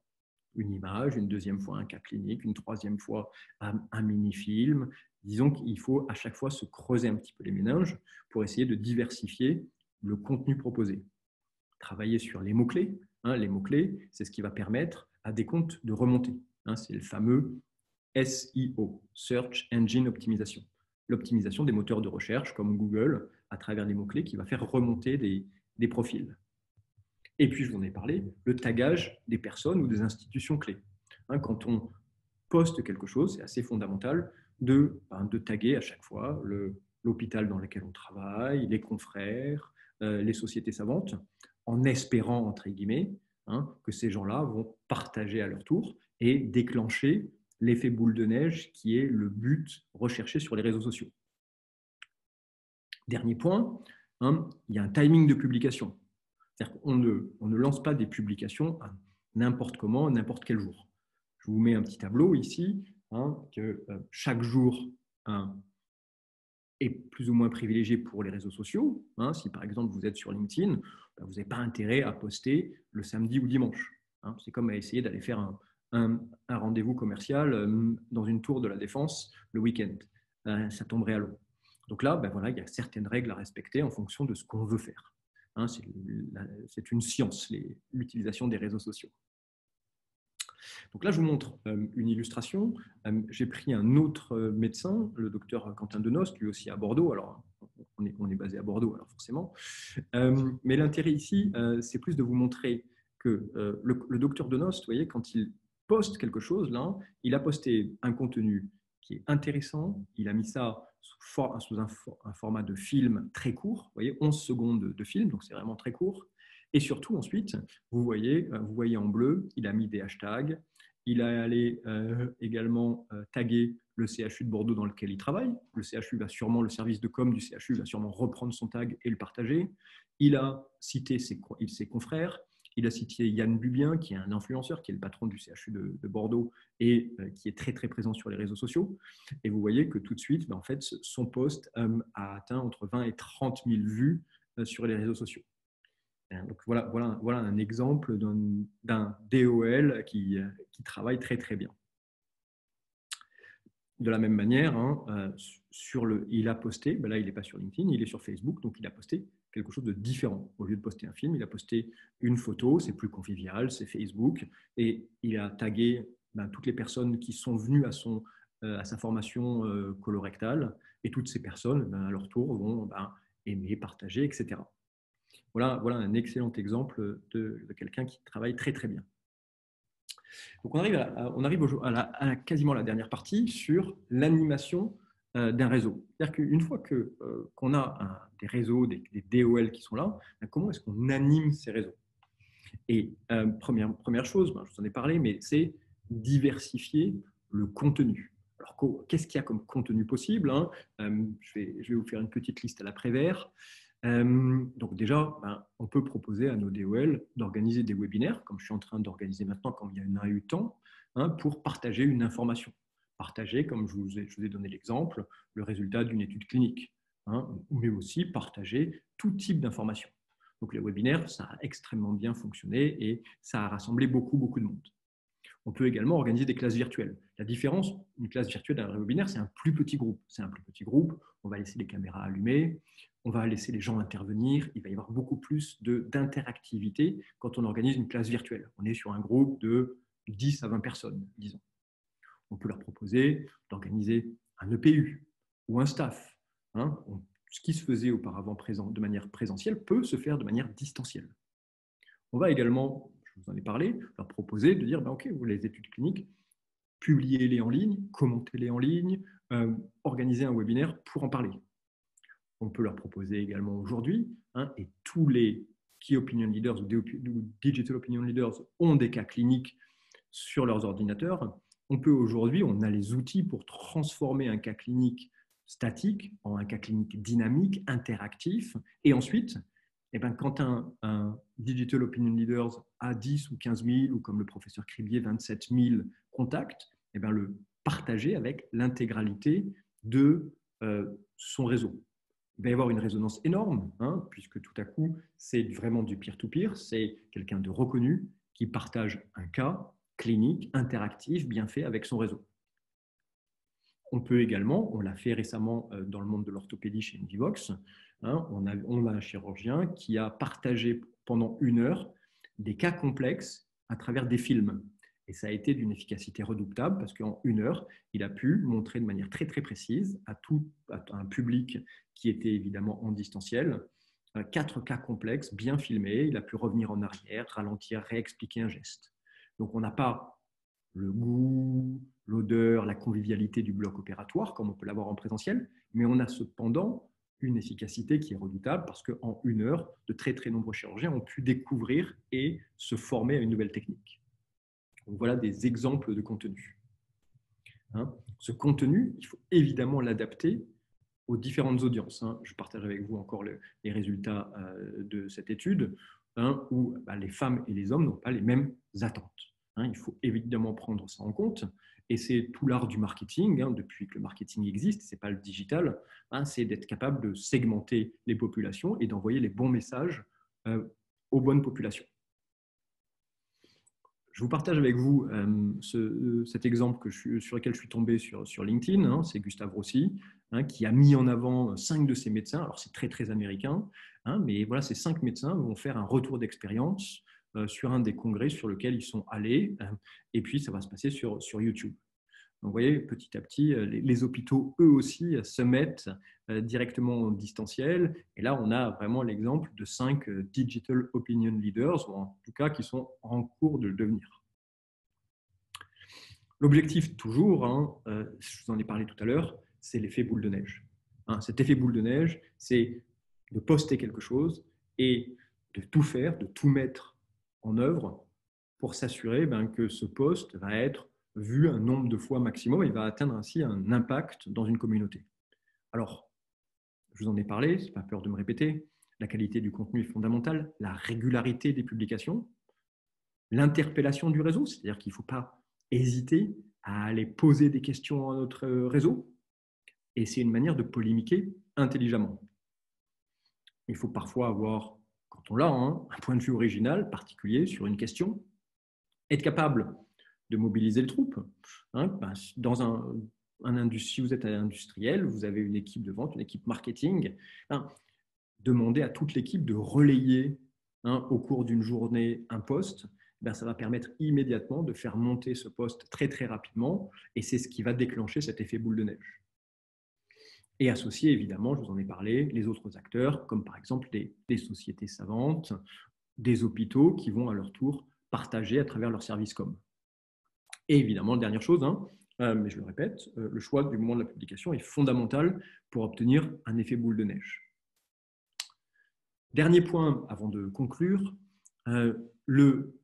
une image, une deuxième fois un cas clinique, une troisième fois un mini-film. Disons qu'il faut à chaque fois se creuser un petit peu les méninges pour essayer de diversifier le contenu proposé. Travailler sur les mots-clés. Les mots-clés, c'est ce qui va permettre à des comptes de remonter. C'est le fameux SEO, Search Engine Optimization. L'optimisation des moteurs de recherche comme Google à travers les mots-clés qui va faire remonter des profils. Et puis, je vous en ai parlé, le tagage des personnes ou des institutions clés. Quand on poste quelque chose, c'est assez fondamental de taguer à chaque fois l'hôpital dans lequel on travaille, les confrères, les sociétés savantes, en espérant, entre guillemets, que ces gens-là vont partager à leur tour et déclencher l'effet boule de neige qui est le but recherché sur les réseaux sociaux. Dernier point, il y a un timing de publication. C'est-à-dire qu'on ne lance pas des publications n'importe comment, n'importe quel jour. Je vous mets un petit tableau ici, que chaque jour est plus ou moins privilégié pour les réseaux sociaux. Si par exemple vous êtes sur LinkedIn, vous n'avez pas intérêt à poster le samedi ou dimanche. C'est comme à essayer d'aller faire un rendez-vous commercial dans une tour de la Défense le week-end. Ça tomberait à l'eau. Donc là, il y a certaines règles à respecter en fonction de ce qu'on veut faire. C'est une science, l'utilisation des réseaux sociaux. Donc là, je vous montre une illustration. J'ai pris un autre médecin, le docteur Quentin Denost, lui aussi à Bordeaux. Alors, on est basé à Bordeaux, alors forcément. Mais l'intérêt ici, c'est plus de vous montrer que le docteur Denost, vous voyez, quand il poste quelque chose, là, il a posté un contenu qui est intéressant. Il a mis ça sous un format de film très court, vous voyez, 11 secondes de film, donc c'est vraiment très court. Et surtout, ensuite, vous voyez en bleu, il a mis des hashtags, il est allé également taguer le CHU de Bordeaux dans lequel il travaille. Le le service de com du CHU va sûrement reprendre son tag et le partager. Il a cité ses confrères. Il a cité Yann Bubien, qui est un influenceur, qui est le patron du CHU de Bordeaux et qui est très, très présent sur les réseaux sociaux. Et vous voyez que tout de suite, en fait, son post a atteint entre 20 et 30 000 vues sur les réseaux sociaux. Donc voilà un exemple d'un DOL qui travaille très, très bien. De la même manière, il a posté, là il n'est pas sur LinkedIn, il est sur Facebook, donc il a posté quelque chose de différent. Au lieu de poster un film, il a posté une photo, c'est plus convivial, c'est Facebook, et il a tagué toutes les personnes qui sont venues à sa formation colorectale, et toutes ces personnes, à leur tour, vont aimer, partager, etc. Voilà un excellent exemple de quelqu'un qui travaille très très bien. Donc on arrive à quasiment la dernière partie sur l'animation d'un réseau. C'est-à-dire qu'une fois qu'on a des réseaux, des DOL qui sont là, comment est-ce qu'on anime ces réseaux? Et première chose, je vous en ai parlé, mais c'est diversifier le contenu. Alors, qu'est-ce qu'il y a comme contenu possible? Je vais vous faire une petite liste à l'après-vert. Donc déjà, on peut proposer à nos DOL d'organiser des webinaires, comme je suis en train d'organiser maintenant, comme il y en a eu temps, pour partager une information. Partager, comme je vous ai donné l'exemple, le résultat d'une étude clinique, mais aussi partager tout type d'informations. Donc les webinaires, ça a extrêmement bien fonctionné et ça a rassemblé beaucoup de monde. On peut également organiser des classes virtuelles. La différence, une classe virtuelle d'un webinaire, c'est un plus petit groupe. C'est un plus petit groupe, on va laisser les caméras allumées, on va laisser les gens intervenir, il va y avoir beaucoup plus d'interactivité quand on organise une classe virtuelle. On est sur un groupe de 10 à 20 personnes, disons. On peut leur proposer d'organiser un EPU ou un staff. Ce qui se faisait auparavant de manière présentielle peut se faire de manière distancielle. On va également, je vous en ai parlé, leur proposer de dire, OK, vous les études cliniques, publiez-les en ligne, commentez-les en ligne, organisez un webinaire pour en parler. On peut leur proposer également aujourd'hui, et tous les Key Opinion Leaders ou Digital Opinion Leaders ont des cas cliniques sur leurs ordinateurs. On peut aujourd'hui, on a les outils pour transformer un cas clinique statique en un cas clinique dynamique, interactif, et ensuite, quand un Digital Opinion Leaders a 10 ou 15 000, ou comme le professeur Cribier, 27 000 contacts, le partager avec l'intégralité de son réseau. Il va y avoir une résonance énorme, puisque tout à coup, c'est vraiment du peer-to-peer, c'est quelqu'un de reconnu qui partage un cas clinique, interactif, bien fait avec son réseau. On peut également, on l'a fait récemment dans le monde de l'orthopédie chez Invivox, on a un chirurgien qui a partagé pendant 1 heure des cas complexes à travers des films. Et ça a été d'une efficacité redoutable parce qu'en 1 heure, il a pu montrer de manière très très précise à un public qui était évidemment en distanciel 4 cas complexes bien filmés. Il a pu revenir en arrière, ralentir, réexpliquer un geste. Donc on n'a pas le goût, l'odeur, la convivialité du bloc opératoire comme on peut l'avoir en présentiel, mais on a cependant une efficacité qui est redoutable parce qu'en 1 heure, de très très nombreux chirurgiens ont pu découvrir et se former à une nouvelle technique. Donc voilà des exemples de contenu. Ce contenu, il faut évidemment l'adapter aux différentes audiences. Je partage avec vous encore les résultats de cette étude où les femmes et les hommes n'ont pas les mêmes attentes. Il faut évidemment prendre ça en compte. Et c'est tout l'art du marketing, depuis que le marketing existe, ce n'est pas le digital, c'est d'être capable de segmenter les populations et d'envoyer les bons messages aux bonnes populations. Je vous partage avec vous cet exemple sur lequel je suis tombé sur LinkedIn. C'est Gustave Roussy, qui a mis en avant 5 de ses médecins. Alors, c'est très, très américain, mais voilà, ces 5 médecins vont faire un retour d'expérience sur un des congrès sur lequel ils sont allés. Et puis, ça va se passer sur YouTube. Donc, vous voyez, petit à petit, les hôpitaux, eux aussi, se mettent directement en distanciel. Et là, on a vraiment l'exemple de 5 Digital Opinion Leaders, ou en tout cas qui sont en cours de le devenir. L'objectif, toujours, je vous en ai parlé tout à l'heure, c'est l'effet boule de neige. Cet effet boule de neige, c'est de poster quelque chose et de tout faire, de tout mettre en œuvre pour s'assurer que ce post va être vu un nombre de fois maximum et va atteindre ainsi un impact dans une communauté. Alors, je vous en ai parlé, c'est pas peur de me répéter, la qualité du contenu est fondamentale, la régularité des publications, l'interpellation du réseau, c'est-à-dire qu'il ne faut pas hésiter à aller poser des questions à notre réseau, et c'est une manière de polémiquer intelligemment. Il faut parfois avoir, quand on l'a, un point de vue original, particulier sur une question, être capable de mobiliser les troupes. Dans si vous êtes un industriel, vous avez une équipe de vente, une équipe marketing, demandez à toute l'équipe de relayer au cours d'une journée un post. Ça va permettre immédiatement de faire monter ce post très très rapidement, et c'est ce qui va déclencher cet effet boule de neige. Et associer évidemment, je vous en ai parlé, les autres acteurs, comme par exemple des sociétés savantes, des hôpitaux qui vont à leur tour partager à travers leur service com. Et évidemment, dernière chose, mais je le répète, le choix du moment de la publication est fondamental pour obtenir un effet boule de neige. Dernier point avant de conclure, à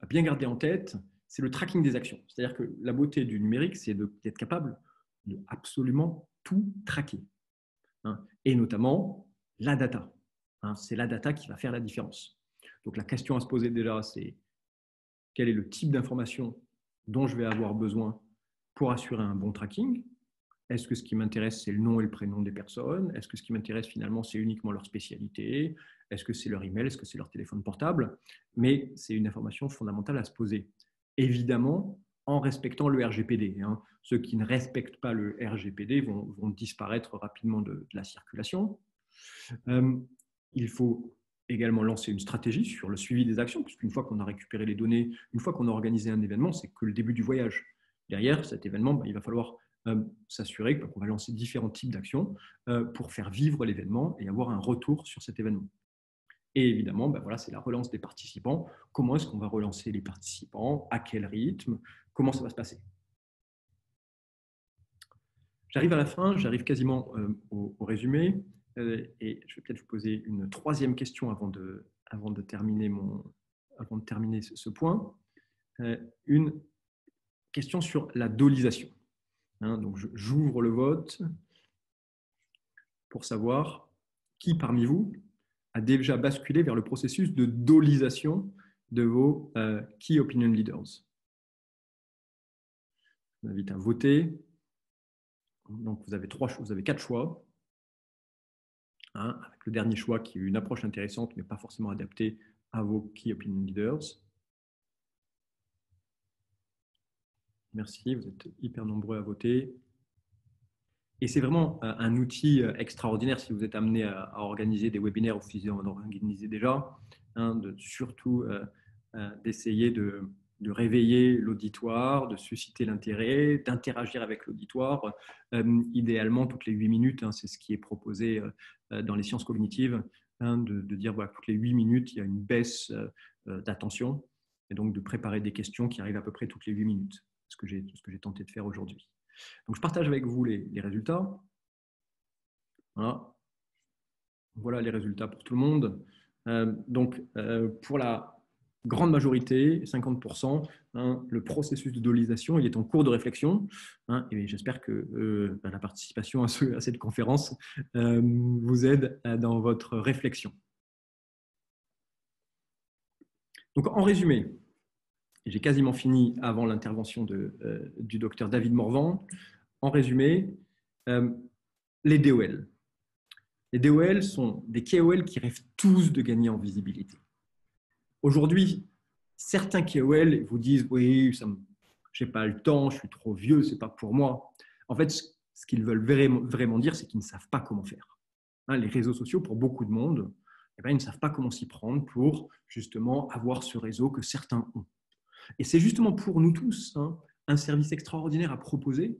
bien garder en tête, c'est le tracking des actions. C'est-à-dire que la beauté du numérique, c'est d'être capable de absolument tout traquer. Et notamment la data. C'est la data qui va faire la différence. Donc la question à se poser déjà, c'est quel est le type d'information dont je vais avoir besoin pour assurer un bon tracking? Est-ce que ce qui m'intéresse, c'est le nom et le prénom des personnes? Est-ce que ce qui m'intéresse finalement, c'est uniquement leur spécialité? Est-ce que c'est leur email? Est-ce que c'est leur téléphone portable? Mais c'est une information fondamentale à se poser. Évidemment, en respectant le RGPD. Ceux qui ne respectent pas le RGPD vont disparaître rapidement de la circulation. Il faut également lancer une stratégie sur le suivi des actions, puisqu'une fois qu'on a récupéré les données, une fois qu'on a organisé un événement, c'est que le début du voyage. Derrière cet événement, il va falloir s'assurer qu'on va lancer différents types d'actions pour faire vivre l'événement et avoir un retour sur cet événement. Et évidemment, c'est la relance des participants. Comment est-ce qu'on va relancer les participants? À quel rythme? Comment ça va se passer? J'arrive à la fin, j'arrive quasiment au résumé. Et je vais peut-être vous poser une troisième question avant de terminer ce point. Une question sur la dolisation. Donc j'ouvre le vote pour savoir qui parmi vous a déjà basculé vers le processus de dolisation de vos Key Opinion Leaders. Je vous invite à voter. Donc vous avez 4 choix. Avec le dernier choix qui est une approche intéressante, mais pas forcément adaptée à vos Key Opinion Leaders. Merci, vous êtes hyper nombreux à voter. Et c'est vraiment un outil extraordinaire si vous êtes amené à organiser des webinaires ou si vous en organisez déjà, surtout d'essayer de réveiller l'auditoire, de susciter l'intérêt, d'interagir avec l'auditoire. Idéalement, toutes les 8 minutes, c'est ce qui est proposé dans les sciences cognitives, de dire toutes les 8 minutes, il y a une baisse d'attention, et donc de préparer des questions qui arrivent à peu près toutes les 8 minutes, ce que j'ai tenté de faire aujourd'hui. Donc, je partage avec vous les résultats. Voilà les résultats pour tout le monde. Pour la grande majorité, 50%, le processus de dolisation il est en cours de réflexion. Et j'espère que la participation à cette conférence vous aide dans votre réflexion. Donc, en résumé, j'ai quasiment fini avant l'intervention du docteur David Morvan. En résumé, les DOL. Les DOL sont des KOL qui rêvent tous de gagner en visibilité. Aujourd'hui, certains KOL vous disent « oui, je n'ai pas le temps, je suis trop vieux, ce n'est pas pour moi ». En fait, ce qu'ils veulent vraiment dire, c'est qu'ils ne savent pas comment faire. Les réseaux sociaux, pour beaucoup de monde, ils ne savent pas comment s'y prendre pour justement avoir ce réseau que certains ont. Et c'est justement pour nous tous un service extraordinaire à proposer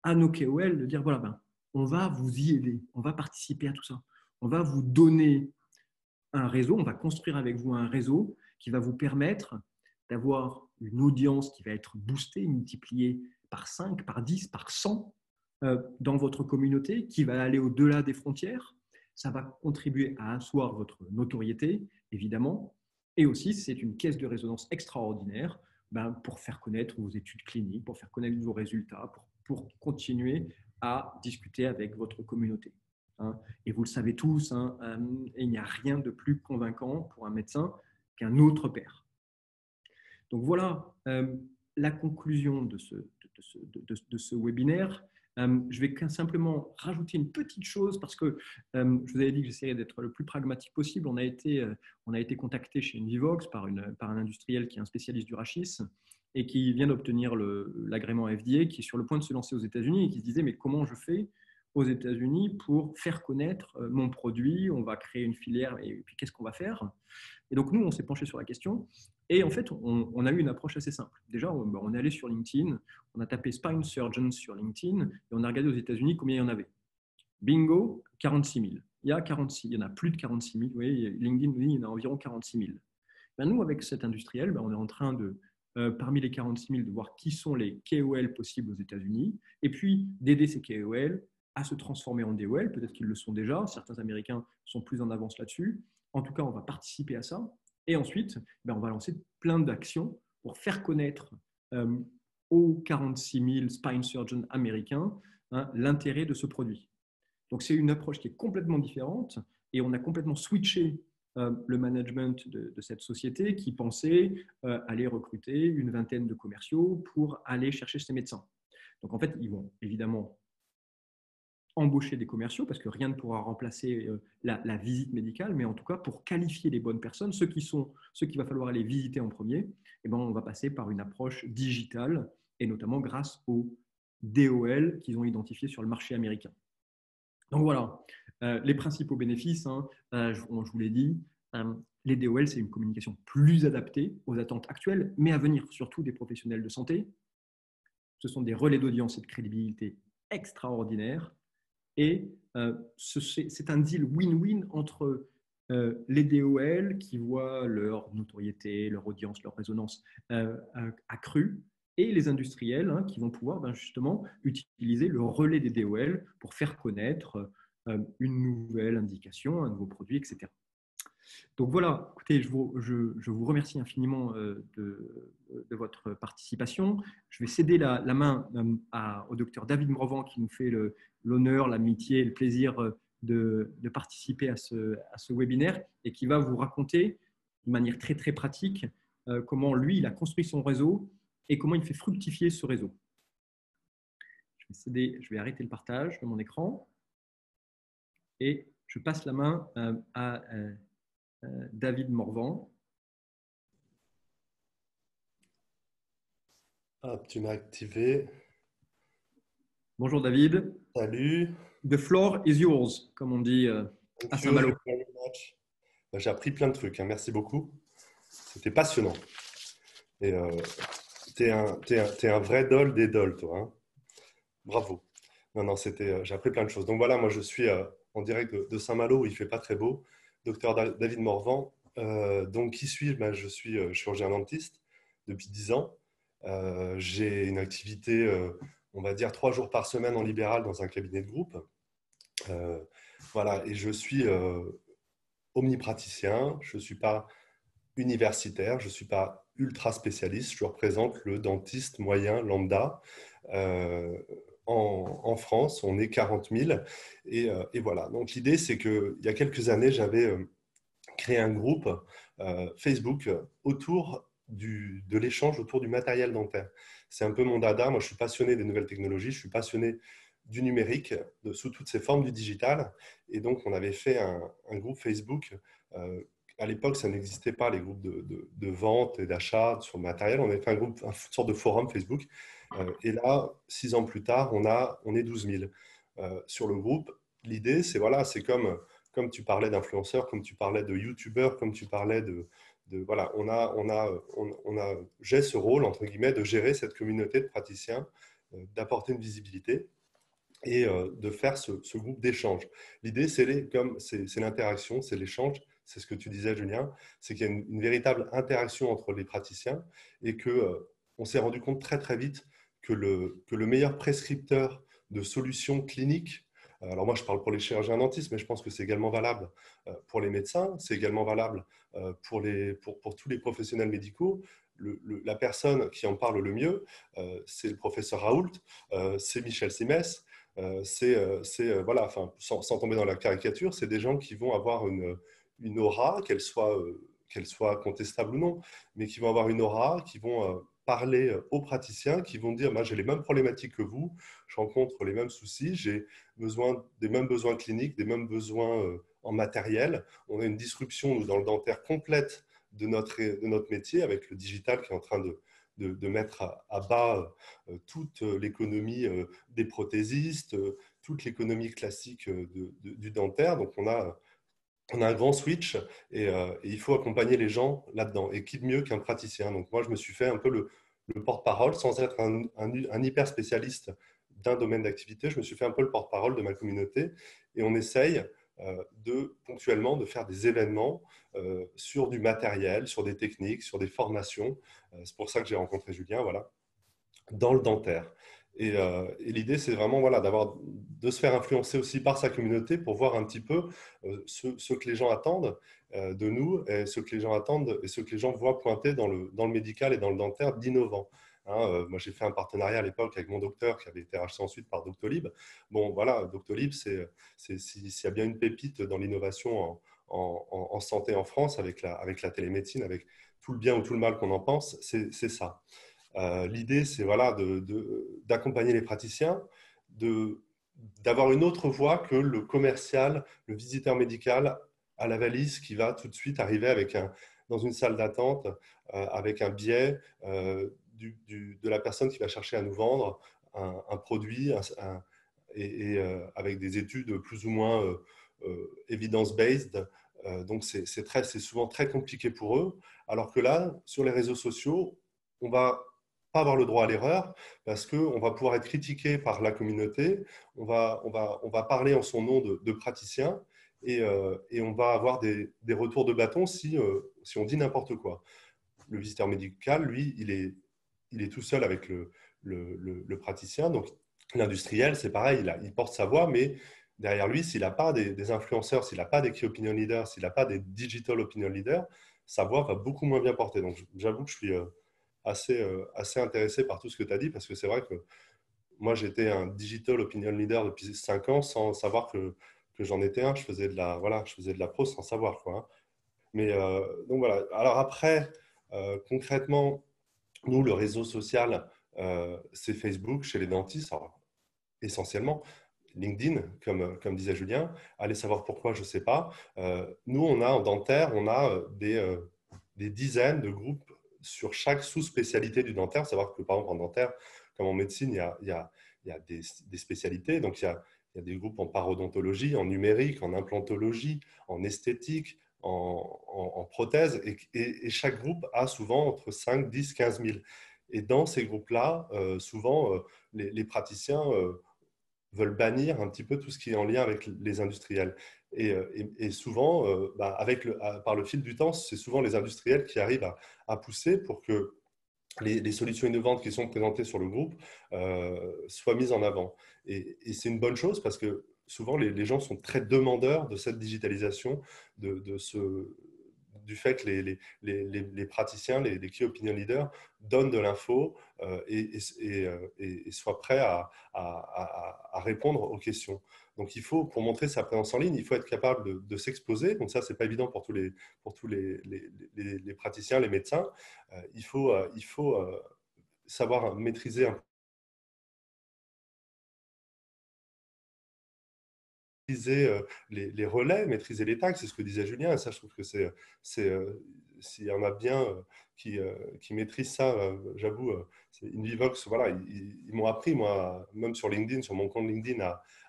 à nos KOL de dire voilà, on va vous y aider, on va participer à tout ça, on va vous donner un réseau, on va construire avec vous un réseau qui va vous permettre d'avoir une audience qui va être boostée, multipliée par 5, par 10, par 100 dans votre communauté, qui va aller au-delà des frontières. Ça va contribuer à asseoir votre notoriété, évidemment. Et aussi, c'est une caisse de résonance extraordinaire pour faire connaître vos études cliniques, pour faire connaître vos résultats, pour continuer à discuter avec votre communauté. Hein. Et vous le savez tous, hein, il n'y a rien de plus convaincant pour un médecin qu'un autre pair. Donc voilà la conclusion de ce webinaire. Je vais simplement rajouter une petite chose parce que je vous avais dit que j'essaierais d'être le plus pragmatique possible. On a été contacté chez Invivox par un industriel qui est un spécialiste du rachis et qui vient d'obtenir l'agrément FDA, qui est sur le point de se lancer aux États-Unis et qui se disait mais comment je fais aux États-Unis pour faire connaître mon produit? On va créer une filière et puis qu'est-ce qu'on va faire? Et donc nous, on s'est penché sur la question et en fait, on a eu une approche assez simple. Déjà, on est allé sur LinkedIn, on a tapé Spine Surgeons sur LinkedIn et on a regardé aux États-Unis combien il y en avait. Bingo, 46 000. Il y en a plus de 46 000. Vous voyez, LinkedIn nous dit qu'il y en a environ 46 000. Ben, nous, avec cet industriel, on est en train de, parmi les 46 000, de voir qui sont les KOL possibles aux États-Unis et puis d'aider ces KOL à se transformer en DOL. Peut-être qu'ils le sont déjà. Certains Américains sont plus en avance là-dessus. En tout cas, on va participer à ça. Et ensuite, on va lancer plein d'actions pour faire connaître aux 46 000 spine surgeons américains l'intérêt de ce produit. Donc, c'est une approche qui est complètement différente et on a complètement switché le management de cette société qui pensait aller recruter une vingtaine de commerciaux pour aller chercher ces médecins. Donc, en fait, ils vont évidemment embaucher des commerciaux parce que rien ne pourra remplacer la visite médicale, mais en tout cas, pour qualifier les bonnes personnes, ceux qu'il va falloir aller visiter en premier, on va passer par une approche digitale et notamment grâce aux DOL qu'ils ont identifiés sur le marché américain. Donc voilà, les principaux bénéfices, je vous l'ai dit, les DOL, c'est une communication plus adaptée aux attentes actuelles, mais à venir, surtout des professionnels de santé. Ce sont des relais d'audience et de crédibilité extraordinaires. Et c'est un deal win-win entre les DOL qui voient leur notoriété, leur audience, leur résonance accrue et les industriels qui vont pouvoir justement utiliser le relais des DOL pour faire connaître une nouvelle indication, un nouveau produit, etc. Donc voilà, écoutez, je vous remercie infiniment de votre participation. Je vais céder la main au docteur David Morvan qui nous fait l'honneur, l'amitié et le plaisir de participer à ce webinaire et qui va vous raconter de manière très, très pratique comment lui, il a construit son réseau et comment il fait fructifier ce réseau. Je vais arrêter le partage de mon écran et je passe la main à David Morvan. Hop, tu m'as activé. Bonjour David. Salut. The floor is yours, comme on dit à Saint-Malo. J'ai appris plein de trucs, hein. Merci beaucoup. C'était passionnant. Et t'es un vrai dol des dols, toi. Hein. Bravo. Non, j'ai appris plein de choses. Donc voilà, moi je suis en direct de Saint-Malo où il fait pas très beau. Docteur David Morvan. Donc qui suis-je? Je suis chirurgien dentiste depuis 10 ans. J'ai une activité, on va dire, 3 jours par semaine en libéral dans un cabinet de groupe. Voilà, et je suis omnipraticien, je ne suis pas universitaire, je ne suis pas ultra spécialiste, je représente le dentiste moyen lambda. En France, on est 40 000 et voilà. Donc l'idée, c'est qu'il y a quelques années, j'avais créé un groupe Facebook autour de l'échange autour du matériel dentaire. C'est un peu mon dada. Moi, je suis passionné des nouvelles technologies, je suis passionné du numérique, sous toutes ses formes, du digital. Et donc, on avait fait un groupe Facebook. À l'époque, ça n'existait pas, les groupes de vente et d'achat sur le matériel. On avait fait une sorte de forum Facebook. Et là, 6 ans plus tard, on est 12 000 sur le groupe. L'idée, c'est comme tu parlais d'influenceurs, comme tu parlais de youtubeurs, comme tu parlais voilà, j'ai ce rôle, entre guillemets, de gérer cette communauté de praticiens, d'apporter une visibilité et de faire ce groupe d'échange. L'idée, c'est l'interaction, c'est l'échange, c'est ce que tu disais, Julien, c'est qu'il y a une véritable interaction entre les praticiens et qu'on s'est rendu compte très, très vite que le meilleur prescripteur de solutions cliniques, alors moi je parle pour les chirurgiens dentistes, mais je pense que c'est également valable pour les médecins, c'est également valable pour tous les professionnels médicaux. la personne qui en parle le mieux, c'est le professeur Raoult, c'est Michel Simès, voilà, enfin, sans tomber dans la caricature, c'est des gens qui vont avoir une aura, qu'elle soit contestable ou non, mais qui vont avoir une aura, qui vont parler aux praticiens, qui vont dire, moi j'ai les mêmes problématiques que vous, je rencontre les mêmes soucis, j'ai des mêmes besoins cliniques, des mêmes besoins en matériel. On a une disruption nous, dans le dentaire complète de notre métier avec le digital qui est en train de mettre à bas toute l'économie des prothésistes, toute l'économie classique du dentaire. Donc on a un grand switch et il faut accompagner les gens là-dedans. Et qui de mieux qu'un praticien? Donc moi, je me suis fait un peu le porte-parole sans être un hyper spécialiste d'un domaine d'activité. Je me suis fait un peu le porte-parole de ma communauté et on essaye ponctuellement de faire des événements sur du matériel, sur des techniques, sur des formations. C'est pour ça que j'ai rencontré Julien, voilà, dans le dentaire. Et l'idée, c'est vraiment voilà, de se faire influencer aussi par sa communauté pour voir un petit peu ce que les gens attendent de nous et ce que les gens attendent et ce que les gens voient pointer dans le médical et dans le dentaire d'innovant. Hein, moi, j'ai fait un partenariat à l'époque avec mon docteur qui avait été racheté ensuite par Doctolib. Bon, voilà, Doctolib, s'il y a bien une pépite dans l'innovation en santé en France avec la télémédecine, avec tout le bien ou tout le mal qu'on en pense, c'est ça. L'idée, c'est voilà, d'accompagner les praticiens, d'avoir une autre voie que le commercial, le visiteur médical à la valise qui va tout de suite arriver dans une salle d'attente avec un biais de la personne qui va chercher à nous vendre un produit avec des études plus ou moins evidence-based. Donc, c'est souvent très compliqué pour eux. Alors que là, sur les réseaux sociaux, on va pas avoir le droit à l'erreur parce qu'on va pouvoir être critiqué par la communauté, on va parler en son nom de praticien et on va avoir des retours de bâton si on dit n'importe quoi. Le visiteur médical, lui, il est tout seul avec le praticien. Donc, l'industriel, c'est pareil, il porte sa voix, mais derrière lui, s'il n'a pas des influenceurs, s'il n'a pas des key opinion leaders, s'il n'a pas des digital opinion leaders, sa voix va beaucoup moins bien porter. Donc, j'avoue que je suis assez intéressé par tout ce que tu as dit, parce que c'est vrai que moi, j'étais un digital opinion leader depuis 5 ans sans savoir que j'en étais un. Je faisais de la prose sans savoir, quoi. Hein. Mais donc voilà. Alors après, concrètement, nous, le réseau social, c'est Facebook chez les dentistes, alors, essentiellement. LinkedIn, comme disait Julien. Allez savoir pourquoi, je ne sais pas. Nous, on a en dentaire, on a des dizaines de groupes sur chaque sous-spécialité du dentaire. Savoir que, par exemple, en dentaire, comme en médecine, il y a des spécialités. Donc, il y a des groupes en parodontologie, en numérique, en implantologie, en esthétique, en prothèse. Et chaque groupe a souvent entre 5, 10, 15 000. Et dans ces groupes-là, souvent, les praticiens veulent bannir un petit peu tout ce qui est en lien avec les industriels. Et souvent, par le fil du temps, c'est souvent les industriels qui arrivent à pousser pour que les solutions innovantes qui sont présentées sur le groupe soient mises en avant. Et c'est une bonne chose parce que souvent, les gens sont très demandeurs de cette digitalisation, du fait que les praticiens, les key opinion leaders donnent de l'info et soient prêts à répondre aux questions. Donc, pour montrer sa présence en ligne, il faut être capable de s'exposer. Donc, ça, ce n'est pas évident pour tous les praticiens, les médecins. Il faut savoir maîtriser les relais, maîtriser les tags, c'est ce que disait Julien, et ça, je trouve que s'il y en a bien qui maîtrisent ça, j'avoue, c'est Invivox, voilà, ils m'ont appris, moi, même sur LinkedIn, sur mon compte LinkedIn,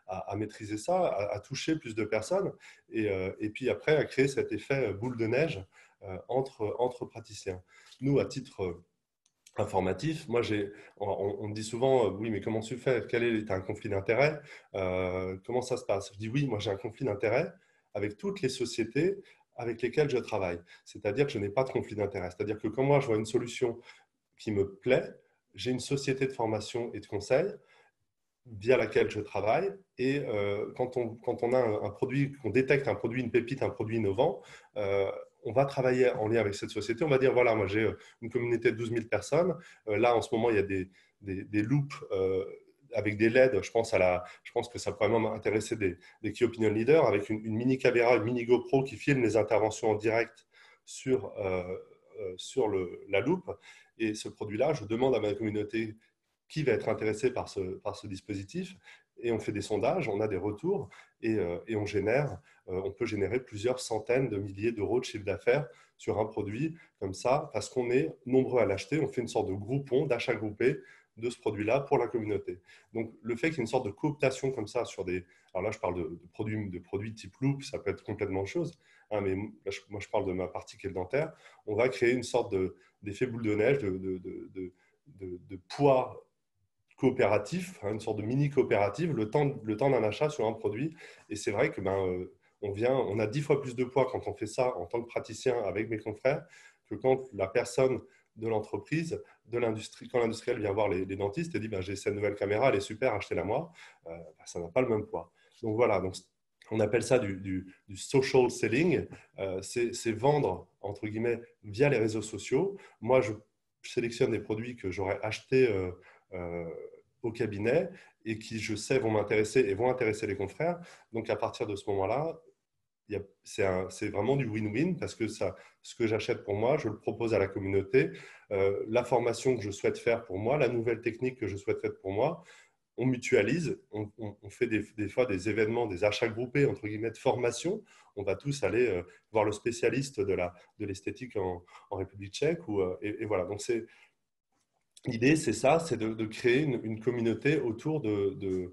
à maîtriser ça, à toucher plus de personnes, et puis après, à créer cet effet boule de neige entre praticiens. Nous, à titre informatif. Moi, on me dit souvent, oui, mais comment tu fais? T'as un conflit d'intérêt? Comment ça se passe? Je dis, oui, moi, j'ai un conflit d'intérêt avec toutes les sociétés avec lesquelles je travaille. C'est-à-dire que je n'ai pas de conflit d'intérêt. C'est-à-dire que quand moi, je vois une solution qui me plaît, j'ai une société de formation et de conseil via laquelle je travaille. Et quand on a un produit, qu'on détecte un produit, une pépite, un produit innovant, on va travailler en lien avec cette société. On va dire, voilà, moi j'ai une communauté de 12 000 personnes. Là, en ce moment, il y a des loops avec des LED. Je pense que ça pourrait même intéresser des key opinion leaders avec une mini caméra, une mini GoPro qui filme les interventions en direct sur la loupe. Et ce produit-là, je demande à ma communauté qui va être intéressé par ce dispositif. Et on fait des sondages, on a des retours et on peut générer plusieurs centaines de milliers d'euros de chiffre d'affaires sur un produit comme ça, parce qu'on est nombreux à l'acheter. On fait une sorte de groupon, d'achat groupé de ce produit-là pour la communauté. Donc, le fait qu'il y ait une sorte de cooptation comme ça sur des… Alors là, je parle de produits type Loop, ça peut être complètement autre chose, hein, mais là, moi, je parle de ma partie qui est le dentaire. On va créer une sorte d'effet boule de neige, de poids coopératif, hein, une sorte de mini coopérative, le temps d'un achat sur un produit. Et c'est vrai que on a 10 fois plus de poids quand on fait ça en tant que praticien avec mes confrères que quand la personne de l'entreprise, de l'industrie, quand l'industriel vient voir les dentistes et dit j'ai cette nouvelle caméra, elle est super, achetez-la moi. Ça n'a pas le même poids. Donc voilà, donc, on appelle ça du social selling. C'est vendre, entre guillemets, via les réseaux sociaux. Moi, je sélectionne des produits que j'aurais achetés euh, au cabinet et qui, je sais, vont m'intéresser et vont intéresser les confrères. Donc, à partir de ce moment-là, c'est vraiment du win-win parce que ce que j'achète pour moi, je le propose à la communauté. La formation que je souhaite faire pour moi, la nouvelle technique que je souhaite faire pour moi, on mutualise, on fait des fois des événements, des achats groupés, entre guillemets, de formation. On va tous aller voir le spécialiste de l'esthétique en République tchèque. Et voilà, donc l'idée, c'est ça, c'est de créer une communauté autour de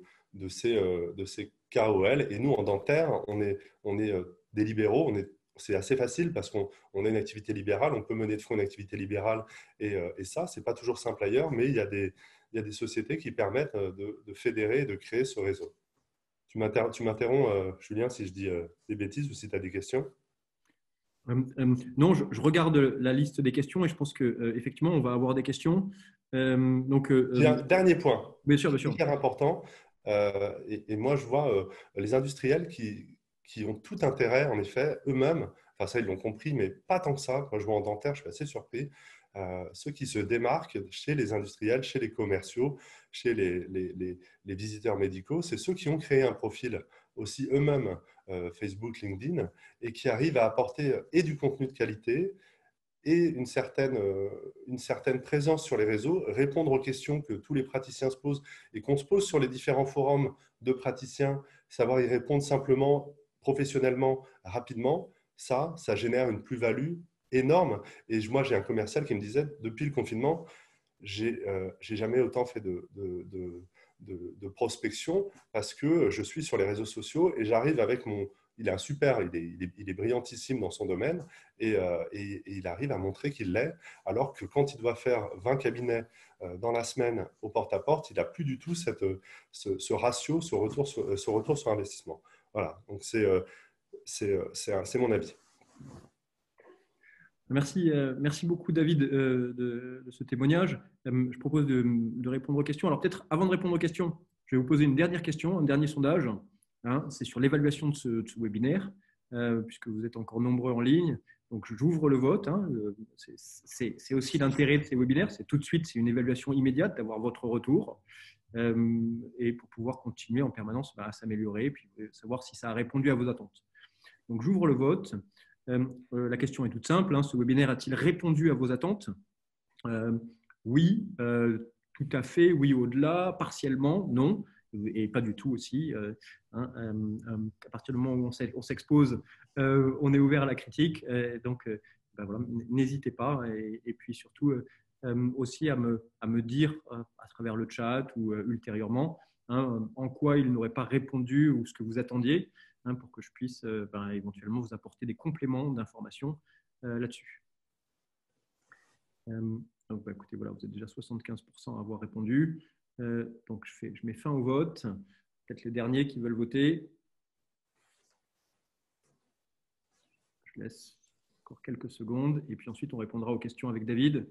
ces KOL. Et nous, en dentaire, on est des libéraux. C'est assez facile parce qu'on a une activité libérale. On peut mener de front une activité libérale. Et ça, ce n'est pas toujours simple ailleurs, mais il y a des sociétés qui permettent de fédérer et de créer ce réseau. Tu m'interromps, Julien, si je dis des bêtises ou si tu as des questions. Non, je regarde la liste des questions et je pense qu'effectivement, on va avoir des questions. J'ai un dernier point bien sûr, qui bien est sûr. hyper important. Et moi, je vois les industriels qui ont tout intérêt, en effet, eux-mêmes, enfin ça, ils l'ont compris, mais pas tant que ça. Quand je vois en dentaire, je suis assez surpris. Ceux qui se démarquent chez les industriels, chez les commerciaux, chez les visiteurs médicaux, c'est ceux qui ont créé un profil aussi eux-mêmes, Facebook, LinkedIn, et qui arrivent à apporter et du contenu de qualité, et une certaine présence sur les réseaux, répondre aux questions que tous les praticiens se posent et qu'on se pose sur les différents forums de praticiens, savoir y répondre simplement, professionnellement, rapidement, ça génère une plus-value énorme. Et moi, j'ai un commercial qui me disait, depuis le confinement, j'ai jamais autant fait de prospection parce que je suis sur les réseaux sociaux et j'arrive avec mon… Il est un super, il est brillantissime dans son domaine et il arrive à montrer qu'il l'est, alors que quand il doit faire 20 cabinets dans la semaine au porte-à-porte, il n'a plus du tout ce ratio, ce retour sur investissement. Voilà, donc c'est mon avis. Merci beaucoup, David, de ce témoignage. Je propose de répondre aux questions. Alors, peut-être avant de répondre aux questions, je vais vous poser une dernière question, un dernier sondage. Hein, c'est sur l'évaluation de ce webinaire, puisque vous êtes encore nombreux en ligne. Donc, j'ouvre le vote. Hein, c'est aussi l'intérêt de ces webinaires. C'est tout de suite, c'est une évaluation immédiate d'avoir votre retour et pour pouvoir continuer en permanence à s'améliorer et puis savoir si ça a répondu à vos attentes. Donc, j'ouvre le vote. La question est toute simple. Hein, ce webinaire a-t-il répondu à vos attentes? Oui, tout à fait. Oui, au-delà. Partiellement, non. Et pas du tout aussi. À partir du moment où on s'expose, on est ouvert à la critique. Donc, voilà, n'hésitez pas. Et puis surtout, aussi à me dire à travers le chat ou ultérieurement en quoi il n'aurait pas répondu ou ce que vous attendiez. Pour que je puisse éventuellement vous apporter des compléments d'informations là-dessus. Donc, écoutez, voilà, vous êtes déjà 75% à avoir répondu. Donc, je mets fin au vote. Peut-être les derniers qui veulent voter. Je laisse encore quelques secondes et puis ensuite, on répondra aux questions avec David.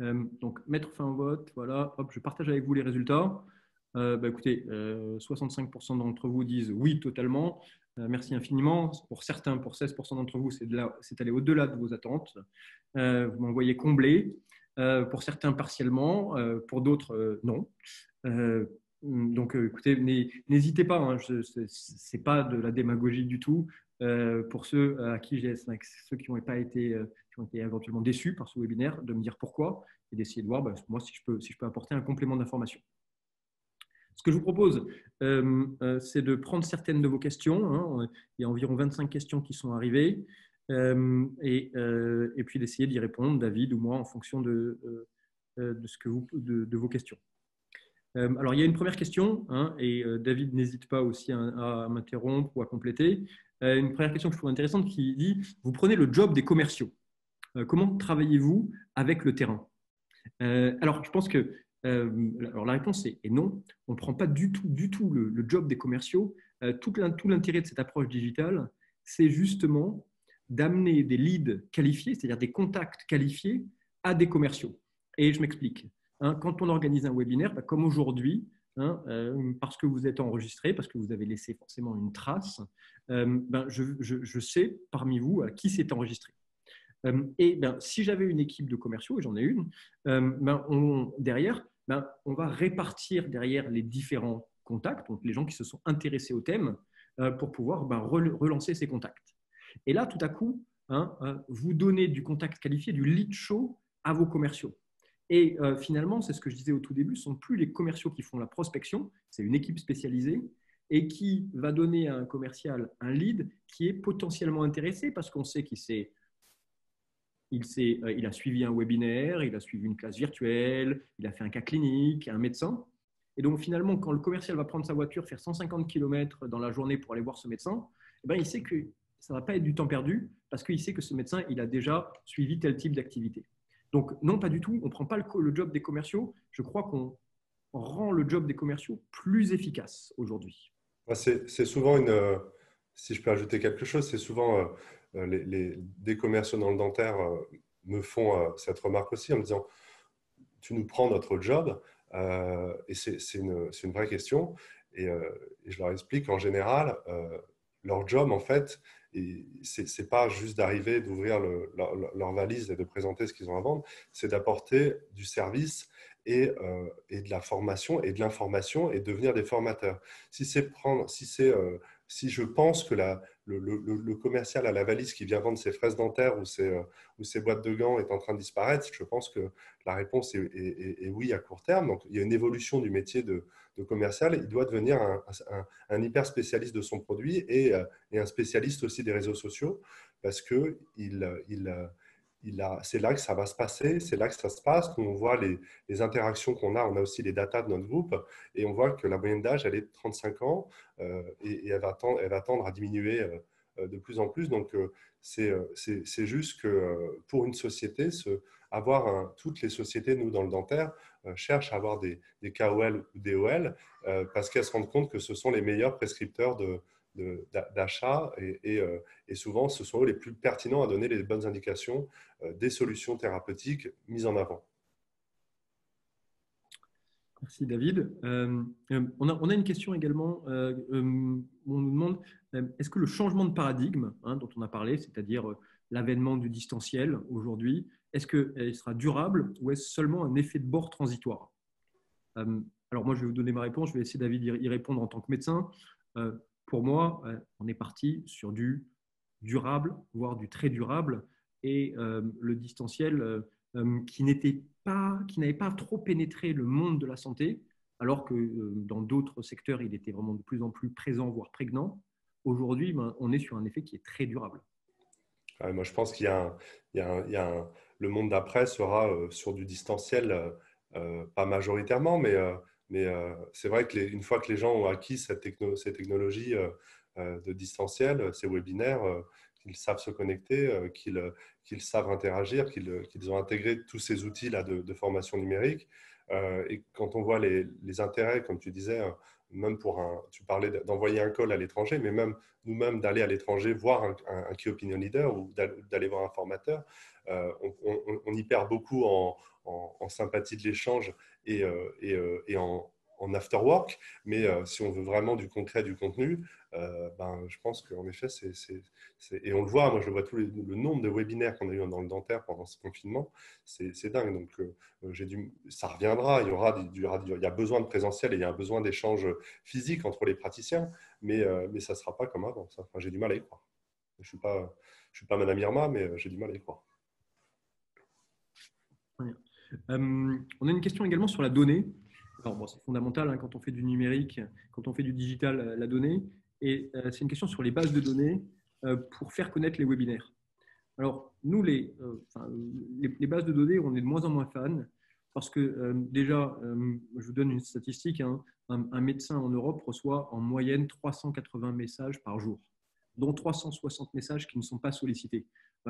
Donc, mettre fin au vote. Voilà, hop, je partage avec vous les résultats. Écoutez, 65% d'entre vous disent oui, totalement. Merci infiniment. Pour certains, pour 16% d'entre vous, c'est allé au-delà de vos attentes. Vous m'en voyez comblé. Pour certains, partiellement. Pour d'autres, non. Donc, écoutez, n'hésitez pas. Hein, ce n'est pas de la démagogie du tout. Pour ceux à qui ceux qui n'ont pas été, qui ont été éventuellement déçus par ce webinaire, de me dire pourquoi et d'essayer de voir moi si je peux apporter un complément d'information. Ce que je vous propose, c'est de prendre certaines de vos questions. Hein. Il y a environ 25 questions qui sont arrivées. Et puis d'essayer d'y répondre, David ou moi, en fonction de vos questions. Alors, il y a une première question, hein, et David n'hésite pas aussi à m'interrompre ou à compléter. Une première question que je trouve intéressante qui dit « Vous prenez le job des commerciaux. Comment travaillez-vous avec le terrain ?» Alors, je pense que alors la réponse est non. On ne prend pas du tout le job des commerciaux. Tout l'intérêt de cette approche digitale, c'est justement d'amener des leads qualifiés, c'est-à-dire des contacts qualifiés, à des commerciaux. Et je m'explique. Hein, quand on organise un webinaire, comme aujourd'hui, hein, parce que vous êtes enregistré, parce que vous avez laissé forcément une trace, je sais parmi vous à qui c'est enregistré. Si j'avais une équipe de commerciaux, et j'en ai une, derrière, on va répartir derrière les différents contacts, donc les gens qui se sont intéressés au thème, pour pouvoir relancer ces contacts. Et là, tout à coup, hein, vous donnez du contact qualifié, du lead show à vos commerciaux. Et finalement, c'est ce que je disais au tout début, ce ne sont plus les commerciaux qui font la prospection, c'est une équipe spécialisée et qui va donner à un commercial un lead qui est potentiellement intéressé parce qu'on sait il a suivi un webinaire, il a suivi une classe virtuelle, il a fait un cas clinique, un médecin. Et donc, finalement, quand le commercial va prendre sa voiture, faire 150 km dans la journée pour aller voir ce médecin, il sait que ça ne va pas être du temps perdu parce qu'il sait que ce médecin, il a déjà suivi tel type d'activité. Donc, non, pas du tout. On ne prend pas le job des commerciaux. Je crois qu'on rend le job des commerciaux plus efficace aujourd'hui. C'est souvent si je peux ajouter quelque chose, c'est souvent des commerciaux dans le dentaire me font cette remarque aussi en me disant tu nous prends notre job et c'est une vraie question et je leur explique qu'en général leur job en fait c'est pas juste d'arriver, d'ouvrir leur valise et de présenter ce qu'ils ont à vendre, c'est d'apporter du service et de la formation et de l'information et devenir des formateurs. Si je pense que le commercial à la valise qui vient vendre ses fraises dentaires ou ses boîtes de gants est en train de disparaître, je pense que la réponse est oui à court terme. Donc, il y a une évolution du métier de commercial. Il doit devenir un hyper spécialiste de son produit et un spécialiste aussi des réseaux sociaux parce que c'est là que ça va se passer, c'est là que ça se passe, qu'on voit les interactions qu'on a, on a aussi les datas de notre groupe, et on voit que la moyenne d'âge, elle est de 35 ans, et elle va tendre à diminuer de plus en plus. Donc, c'est juste que pour une société, toutes les sociétés, nous, dans le dentaire, cherchent à avoir des KOL ou des OL, parce qu'elles se rendent compte que ce sont les meilleurs prescripteurs d'achat et souvent ce sont eux les plus pertinents à donner les bonnes indications des solutions thérapeutiques mises en avant. Merci David. On a une question également. On nous demande est-ce que le changement de paradigme dont on a parlé, c'est-à-dire l'avènement du distanciel aujourd'hui, est-ce qu'il sera durable ou est-ce seulement un effet de bord transitoire? Alors moi, je vais vous donner ma réponse. Je vais essayer, David, d'y répondre en tant que médecin. Pour moi, on est parti sur du durable, voire du très durable. Et le distanciel qui n'avait pas trop pénétré le monde de la santé, alors que dans d'autres secteurs, il était vraiment de plus en plus présent, voire prégnant. Aujourd'hui, on est sur un effet qui est très durable. Moi, je pense qu'il y a le monde d'après sera sur du distanciel, pas majoritairement, mais c'est vrai qu'une fois que les gens ont acquis ces technologies de distanciel, ces webinaires, qu'ils savent se connecter, qu'ils savent interagir, qu'ils ont intégré tous ces outils-là de formation numérique. Et quand on voit les intérêts, comme tu disais, même tu parlais d'envoyer un call à l'étranger, mais même nous-mêmes d'aller à l'étranger voir un key opinion leader ou d'aller voir un formateur, on y perd beaucoup en sympathie de l'échange et en after work, mais si on veut vraiment du concret, du contenu, je pense qu'en effet, et on le voit, moi je vois le nombre de webinaires qu'on a eu dans le dentaire pendant ce confinement, c'est dingue. Donc ça reviendra, il y a besoin de présentiel et il y a un besoin d'échange physique entre les praticiens, mais ça ne sera pas comme avant. Ça. Enfin, j'ai du mal à y croire. Je suis pas Madame Irma, mais j'ai du mal à y croire. On a une question également sur la donnée. Alors, bon, c'est fondamental hein, quand on fait du numérique, quand on fait du digital, la donnée. Et c'est une question sur les bases de données pour faire connaître les webinaires. Alors, nous, les bases de données, on est de moins en moins fans parce que déjà, je vous donne une statistique, hein, un médecin en Europe reçoit en moyenne 380 messages par jour, dont 360 messages qui ne sont pas sollicités.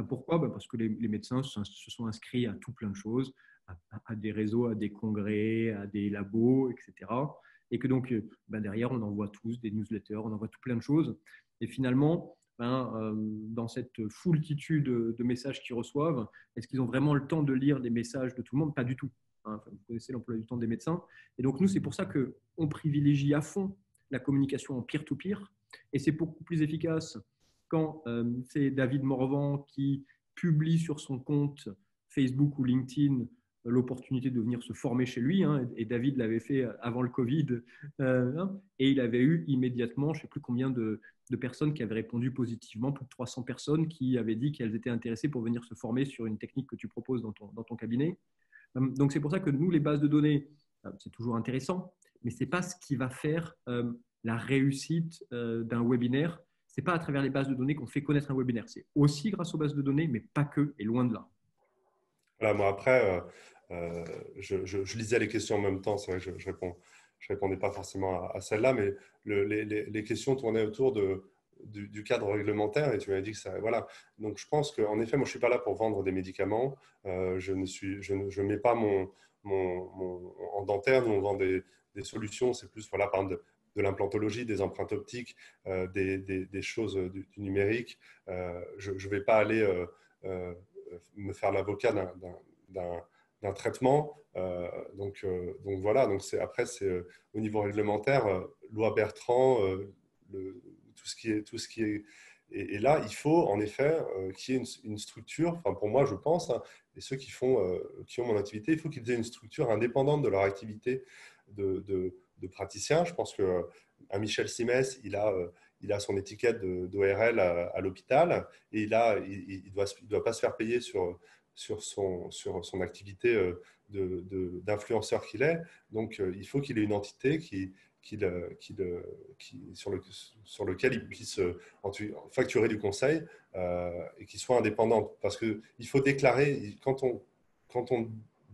Pourquoi? Parce que les médecins se sont inscrits à tout plein de choses, à des réseaux, à des congrès, à des labos, etc. Et que donc, derrière, on envoie tous des newsletters, on envoie tout plein de choses. Et finalement, dans cette foultitude de messages qu'ils reçoivent, est-ce qu'ils ont vraiment le temps de lire des messages de tout le monde? Pas du tout. Hein. Vous connaissez l'emploi du temps des médecins. Et donc, nous, c'est pour ça qu'on privilégie à fond la communication en peer-to-peer. Et c'est beaucoup plus efficace quand c'est David Morvan qui publie sur son compte Facebook ou LinkedIn l'opportunité de venir se former chez lui. Hein, et David l'avait fait avant le Covid. Et il avait eu immédiatement, je ne sais plus combien de personnes qui avaient répondu positivement, plus de 300 personnes qui avaient dit qu'elles étaient intéressées pour venir se former sur une technique que tu proposes dans ton cabinet. Donc, c'est pour ça que nous, les bases de données, c'est toujours intéressant, mais ce n'est pas ce qui va faire la réussite d'un webinaire. Ce n'est pas à travers les bases de données qu'on fait connaître un webinaire. C'est aussi grâce aux bases de données, mais pas que, et loin de là. Voilà, moi, après, je lisais les questions en même temps. C'est vrai que je répondais pas forcément à celle-là, mais les questions tournaient autour du cadre réglementaire et tu m'avais dit que ça. Voilà. Donc, je pense qu'en effet, moi, je suis pas là pour vendre des médicaments. Je ne mets pas en dentaire. Nous, on vend des solutions. C'est plus, voilà, par exemple, de l'implantologie, des empreintes optiques, des choses du numérique. Je ne vais pas aller me faire l'avocat d'un traitement. Donc voilà, donc après, c'est au niveau réglementaire, loi Bertrand, tout ce qui est. Et là, il faut en effet qu'il y ait une structure, enfin pour moi, je pense, hein, et ceux qui ont mon activité, il faut qu'ils aient une structure indépendante de leur activité de praticien. Je pense qu'un Michel Simès, il a son étiquette d'ORL à l'hôpital et il doit pas se faire payer sur son activité d'influenceur qu'il est. Donc, il faut qu'il ait une entité sur lequel il puisse facturer du conseil et qui soit indépendante. Parce qu'il faut déclarer, quand on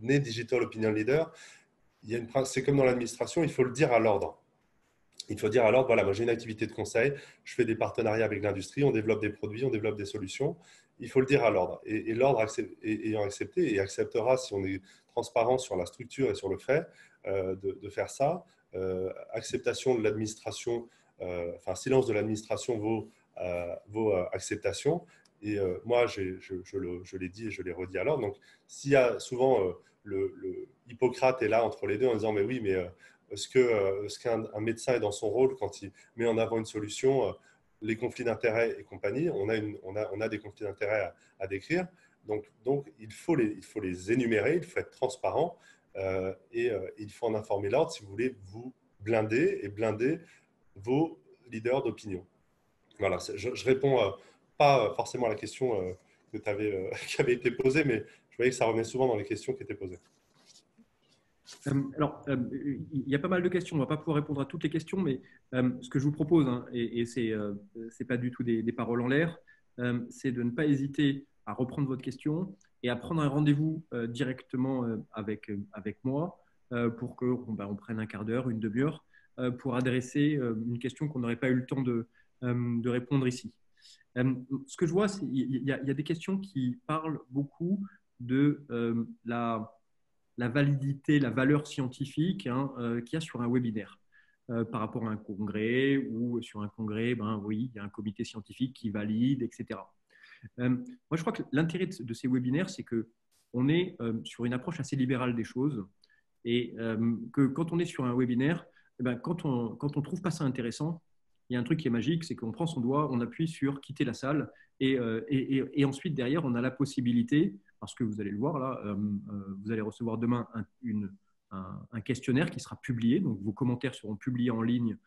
est Digital Opinion Leader, c'est comme dans l'administration, il faut le dire à l'ordre. Il faut dire à l'ordre, voilà, moi j'ai une activité de conseil, je fais des partenariats avec l'industrie, on développe des produits, on développe des solutions. Il faut le dire à l'ordre. Et l'ordre ayant accepté et acceptera si on est transparent sur la structure et sur le fait de faire ça. Acceptation de l'administration, silence de l'administration vaut acceptation. Et moi, je l'ai dit et je l'ai redit à l'ordre. Donc, s'il y a souvent Hippocrate est là entre les deux en disant, mais oui, mais est-ce qu'un médecin est dans son rôle quand il met en avant une solution, les conflits d'intérêts et compagnie, on a des conflits d'intérêts à décrire. Donc il faut les énumérer, il faut être transparent et il faut en informer l'ordre si vous voulez vous blinder vos leaders d'opinion. Voilà, je réponds pas forcément à la question qui avait été posée, mais je voyais que ça revenait souvent dans les questions qui étaient posées. Alors, il y a pas mal de questions. On ne va pas pouvoir répondre à toutes les questions, mais ce que je vous propose, hein, et ce n'est pas du tout des paroles en l'air, c'est de ne pas hésiter à reprendre votre question et à prendre un rendez-vous directement avec moi pour qu'on prenne un quart d'heure, une demi-heure, pour adresser une question qu'on n'aurait pas eu le temps de répondre ici. Ce que je vois, il y a des questions qui parlent beaucoup de la validité, la valeur scientifique qu'il y a sur un webinaire par rapport à un congrès ou sur un congrès, oui, il y a un comité scientifique qui valide, etc. Moi, je crois que l'intérêt de ces webinaires, c'est qu'on est sur une approche assez libérale des choses Et que quand on est sur un webinaire, eh ben, quand on trouve pas ça intéressant, il y a un truc qui est magique, c'est qu'on prend son doigt, on appuie sur quitter la salle et ensuite derrière, on a la possibilité, parce que vous allez le voir là, vous allez recevoir demain un questionnaire qui sera publié, donc vos commentaires seront publiés en ligne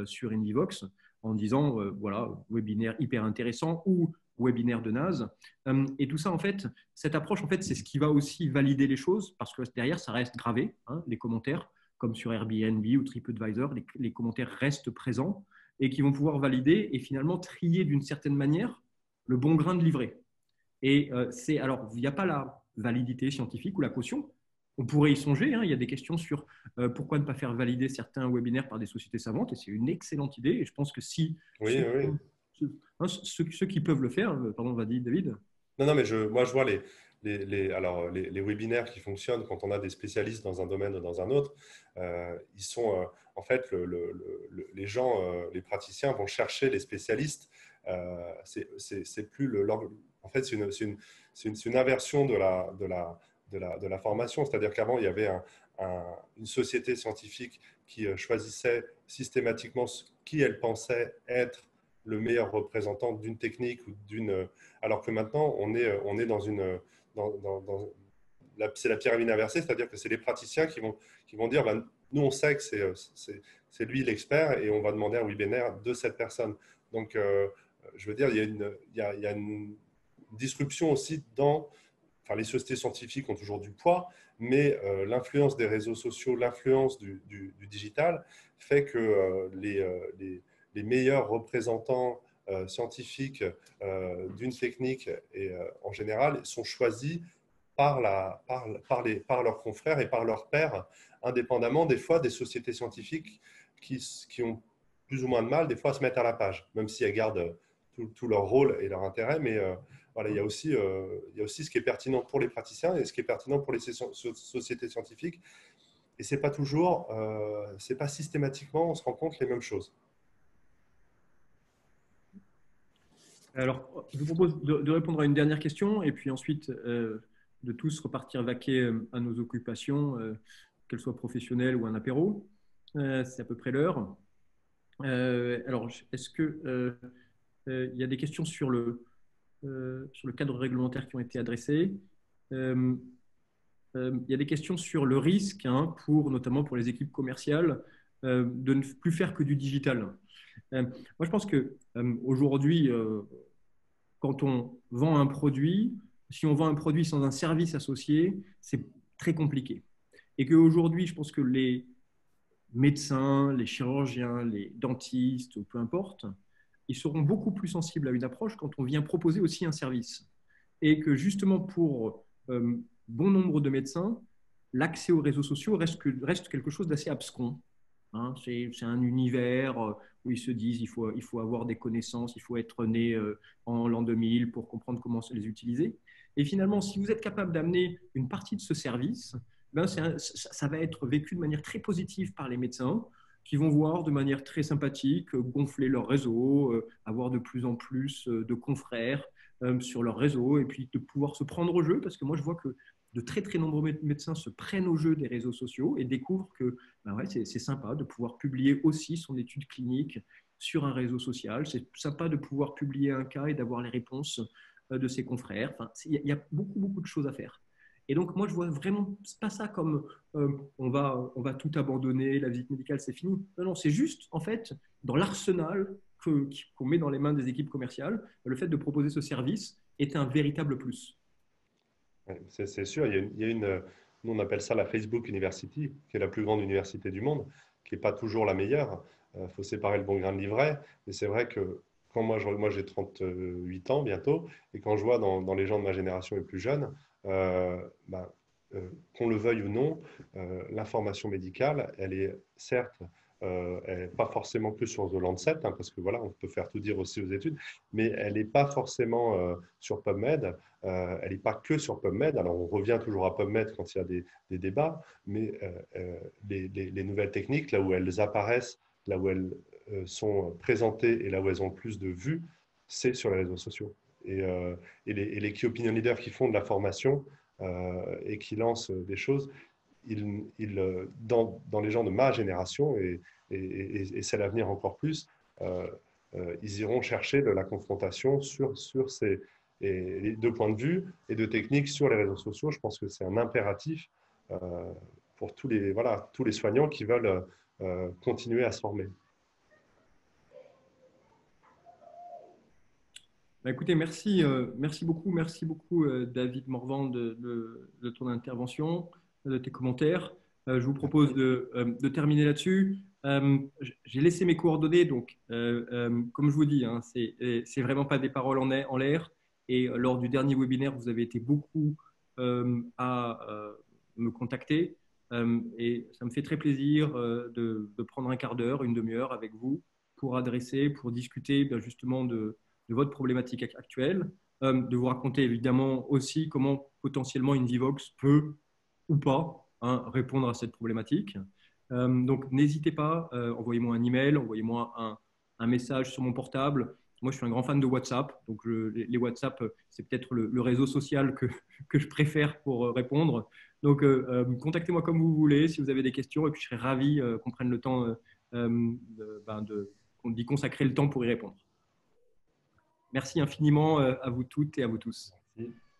sur Invivox en disant voilà, webinaire hyper intéressant ou webinaire de naze. Et tout ça, en fait, cette approche, en fait, c'est ce qui va aussi valider les choses parce que derrière, ça reste gravé, hein, les commentaires, comme sur Airbnb ou TripAdvisor, les commentaires restent présents et qui vont pouvoir valider et finalement trier d'une certaine manière le bon grain de livret. Et alors, il n'y a pas la validité scientifique ou la caution. On pourrait y songer. Hein, il y a des questions sur pourquoi ne pas faire valider certains webinaires par des sociétés savantes. Et c'est une excellente idée. Et je pense que si Oui, oui. ceux qui peuvent le faire, pardon, vas-y, David. Non, non, mais moi, je vois les webinaires qui fonctionnent quand on a des spécialistes dans un domaine ou dans un autre. Ils sont, en fait, les gens, les praticiens vont chercher les spécialistes. C'est plus en fait, c'est une inversion de la formation. C'est-à-dire qu'avant, il y avait une société scientifique qui choisissait systématiquement qui elle pensait être le meilleur représentant d'une technique ou alors que maintenant on est c'est la pyramide inversée, c'est-à-dire que c'est les praticiens qui vont dire nous on sait que c'est lui l'expert et on va demander un webinaire de cette personne. Donc je veux dire il y a une disruption aussi enfin les sociétés scientifiques ont toujours du poids, mais l'influence des réseaux sociaux, l'influence du digital fait que les meilleurs représentants scientifiques d'une technique et en général sont choisis par leurs confrères et par leurs pairs, indépendamment des fois des sociétés scientifiques qui ont plus ou moins de mal des fois à se mettre à la page, même si elles gardent tout leur rôle et leur intérêt, mais voilà, il y a aussi ce qui est pertinent pour les praticiens et ce qui est pertinent pour les sociétés scientifiques. Et c'est pas toujours, c'est pas systématiquement, on se rend compte les mêmes choses. Alors, je vous propose de répondre à une dernière question et puis ensuite de tous repartir vaquer à nos occupations, qu'elles soient professionnelles ou un apéro. C'est à peu près l'heure. Alors, est-ce que il y a des questions sur le cadre réglementaire qui ont été adressées? Il y a des questions sur le risque, hein, notamment pour les équipes commerciales, de ne plus faire que du digital. Moi, je pense que aujourd'hui, quand on vend un produit, si on vend un produit sans un service associé, c'est très compliqué. Et qu'aujourd'hui, je pense que les médecins, les chirurgiens, les dentistes, ou peu importe, ils seront beaucoup plus sensibles à une approche quand on vient proposer aussi un service. Et que justement pour bon nombre de médecins, l'accès aux réseaux sociaux reste quelque chose d'assez abscon. Hein, c'est un univers où ils se disent il faut avoir des connaissances, il faut être né en l'an 2000 pour comprendre comment se les utiliser. Et finalement, si vous êtes capable d'amener une partie de ce service, ben ça va être vécu de manière très positive par les médecins qui vont voir de manière très sympathique gonfler leur réseau, avoir de plus en plus de confrères sur leur réseau et puis de pouvoir se prendre au jeu parce que moi je vois que de très très nombreux médecins se prennent au jeu des réseaux sociaux et découvrent que ben ouais, c'est sympa de pouvoir publier aussi son étude clinique sur un réseau social. C'est sympa de pouvoir publier un cas et d'avoir les réponses de ses confrères. Enfin, y a beaucoup, beaucoup de choses à faire. Et donc, moi, je vois vraiment pas ça comme on va tout abandonner, la visite médicale, c'est fini. Non, non, c'est juste, en fait, dans l'arsenal qu'on met dans les mains des équipes commerciales, le fait de proposer ce service est un véritable plus. C'est sûr, nous on appelle ça la Facebook University, qui est la plus grande université du monde, qui n'est pas toujours la meilleure. Il faut séparer le bon grain de l'ivraie, mais c'est vrai que quand moi j'ai 38 ans bientôt, et quand je vois dans les gens de ma génération les plus jeunes, ben, qu'on le veuille ou non, l'information médicale, elle est certes pas forcément que sur The Lancet, hein, parce que voilà, on peut faire tout dire aussi aux études, mais elle n'est pas forcément sur PubMed, elle n'est pas que sur PubMed. Alors on revient toujours à PubMed quand il y a des débats, mais les nouvelles techniques, là où elles apparaissent, là où elles sont présentées et là où elles ont le plus de vues, c'est sur les réseaux sociaux. Et les key opinion leaders qui font de la formation et qui lancent des choses, dans les gens de ma génération, et c'est l'avenir encore plus, ils iront chercher de la confrontation sur les deux points de vue et de techniques sur les réseaux sociaux. Je pense que c'est un impératif pour tous les soignants qui veulent continuer à se former. Bah, écoutez, merci beaucoup David Morvan de ton intervention, de tes commentaires. Je vous propose de terminer là-dessus. J'ai laissé mes coordonnées, donc comme je vous dis, hein, c'est vraiment pas des paroles en l'air. Et lors du dernier webinaire, vous avez été beaucoup à me contacter. Et ça me fait très plaisir de prendre un quart d'heure, une demi-heure avec vous pour discuter justement de votre problématique actuelle, de vous raconter évidemment aussi comment potentiellement Invivox peut ou pas répondre à cette problématique. Donc n'hésitez pas, envoyez-moi un email, envoyez-moi un message sur mon portable. Moi, je suis un grand fan de WhatsApp, donc les WhatsApp, c'est peut-être le réseau social que je préfère pour répondre. Donc, contactez-moi comme vous voulez si vous avez des questions, et puis je serai ravi qu'on prenne le temps d'y consacrer le temps pour y répondre. Merci infiniment à vous toutes et à vous tous. Merci.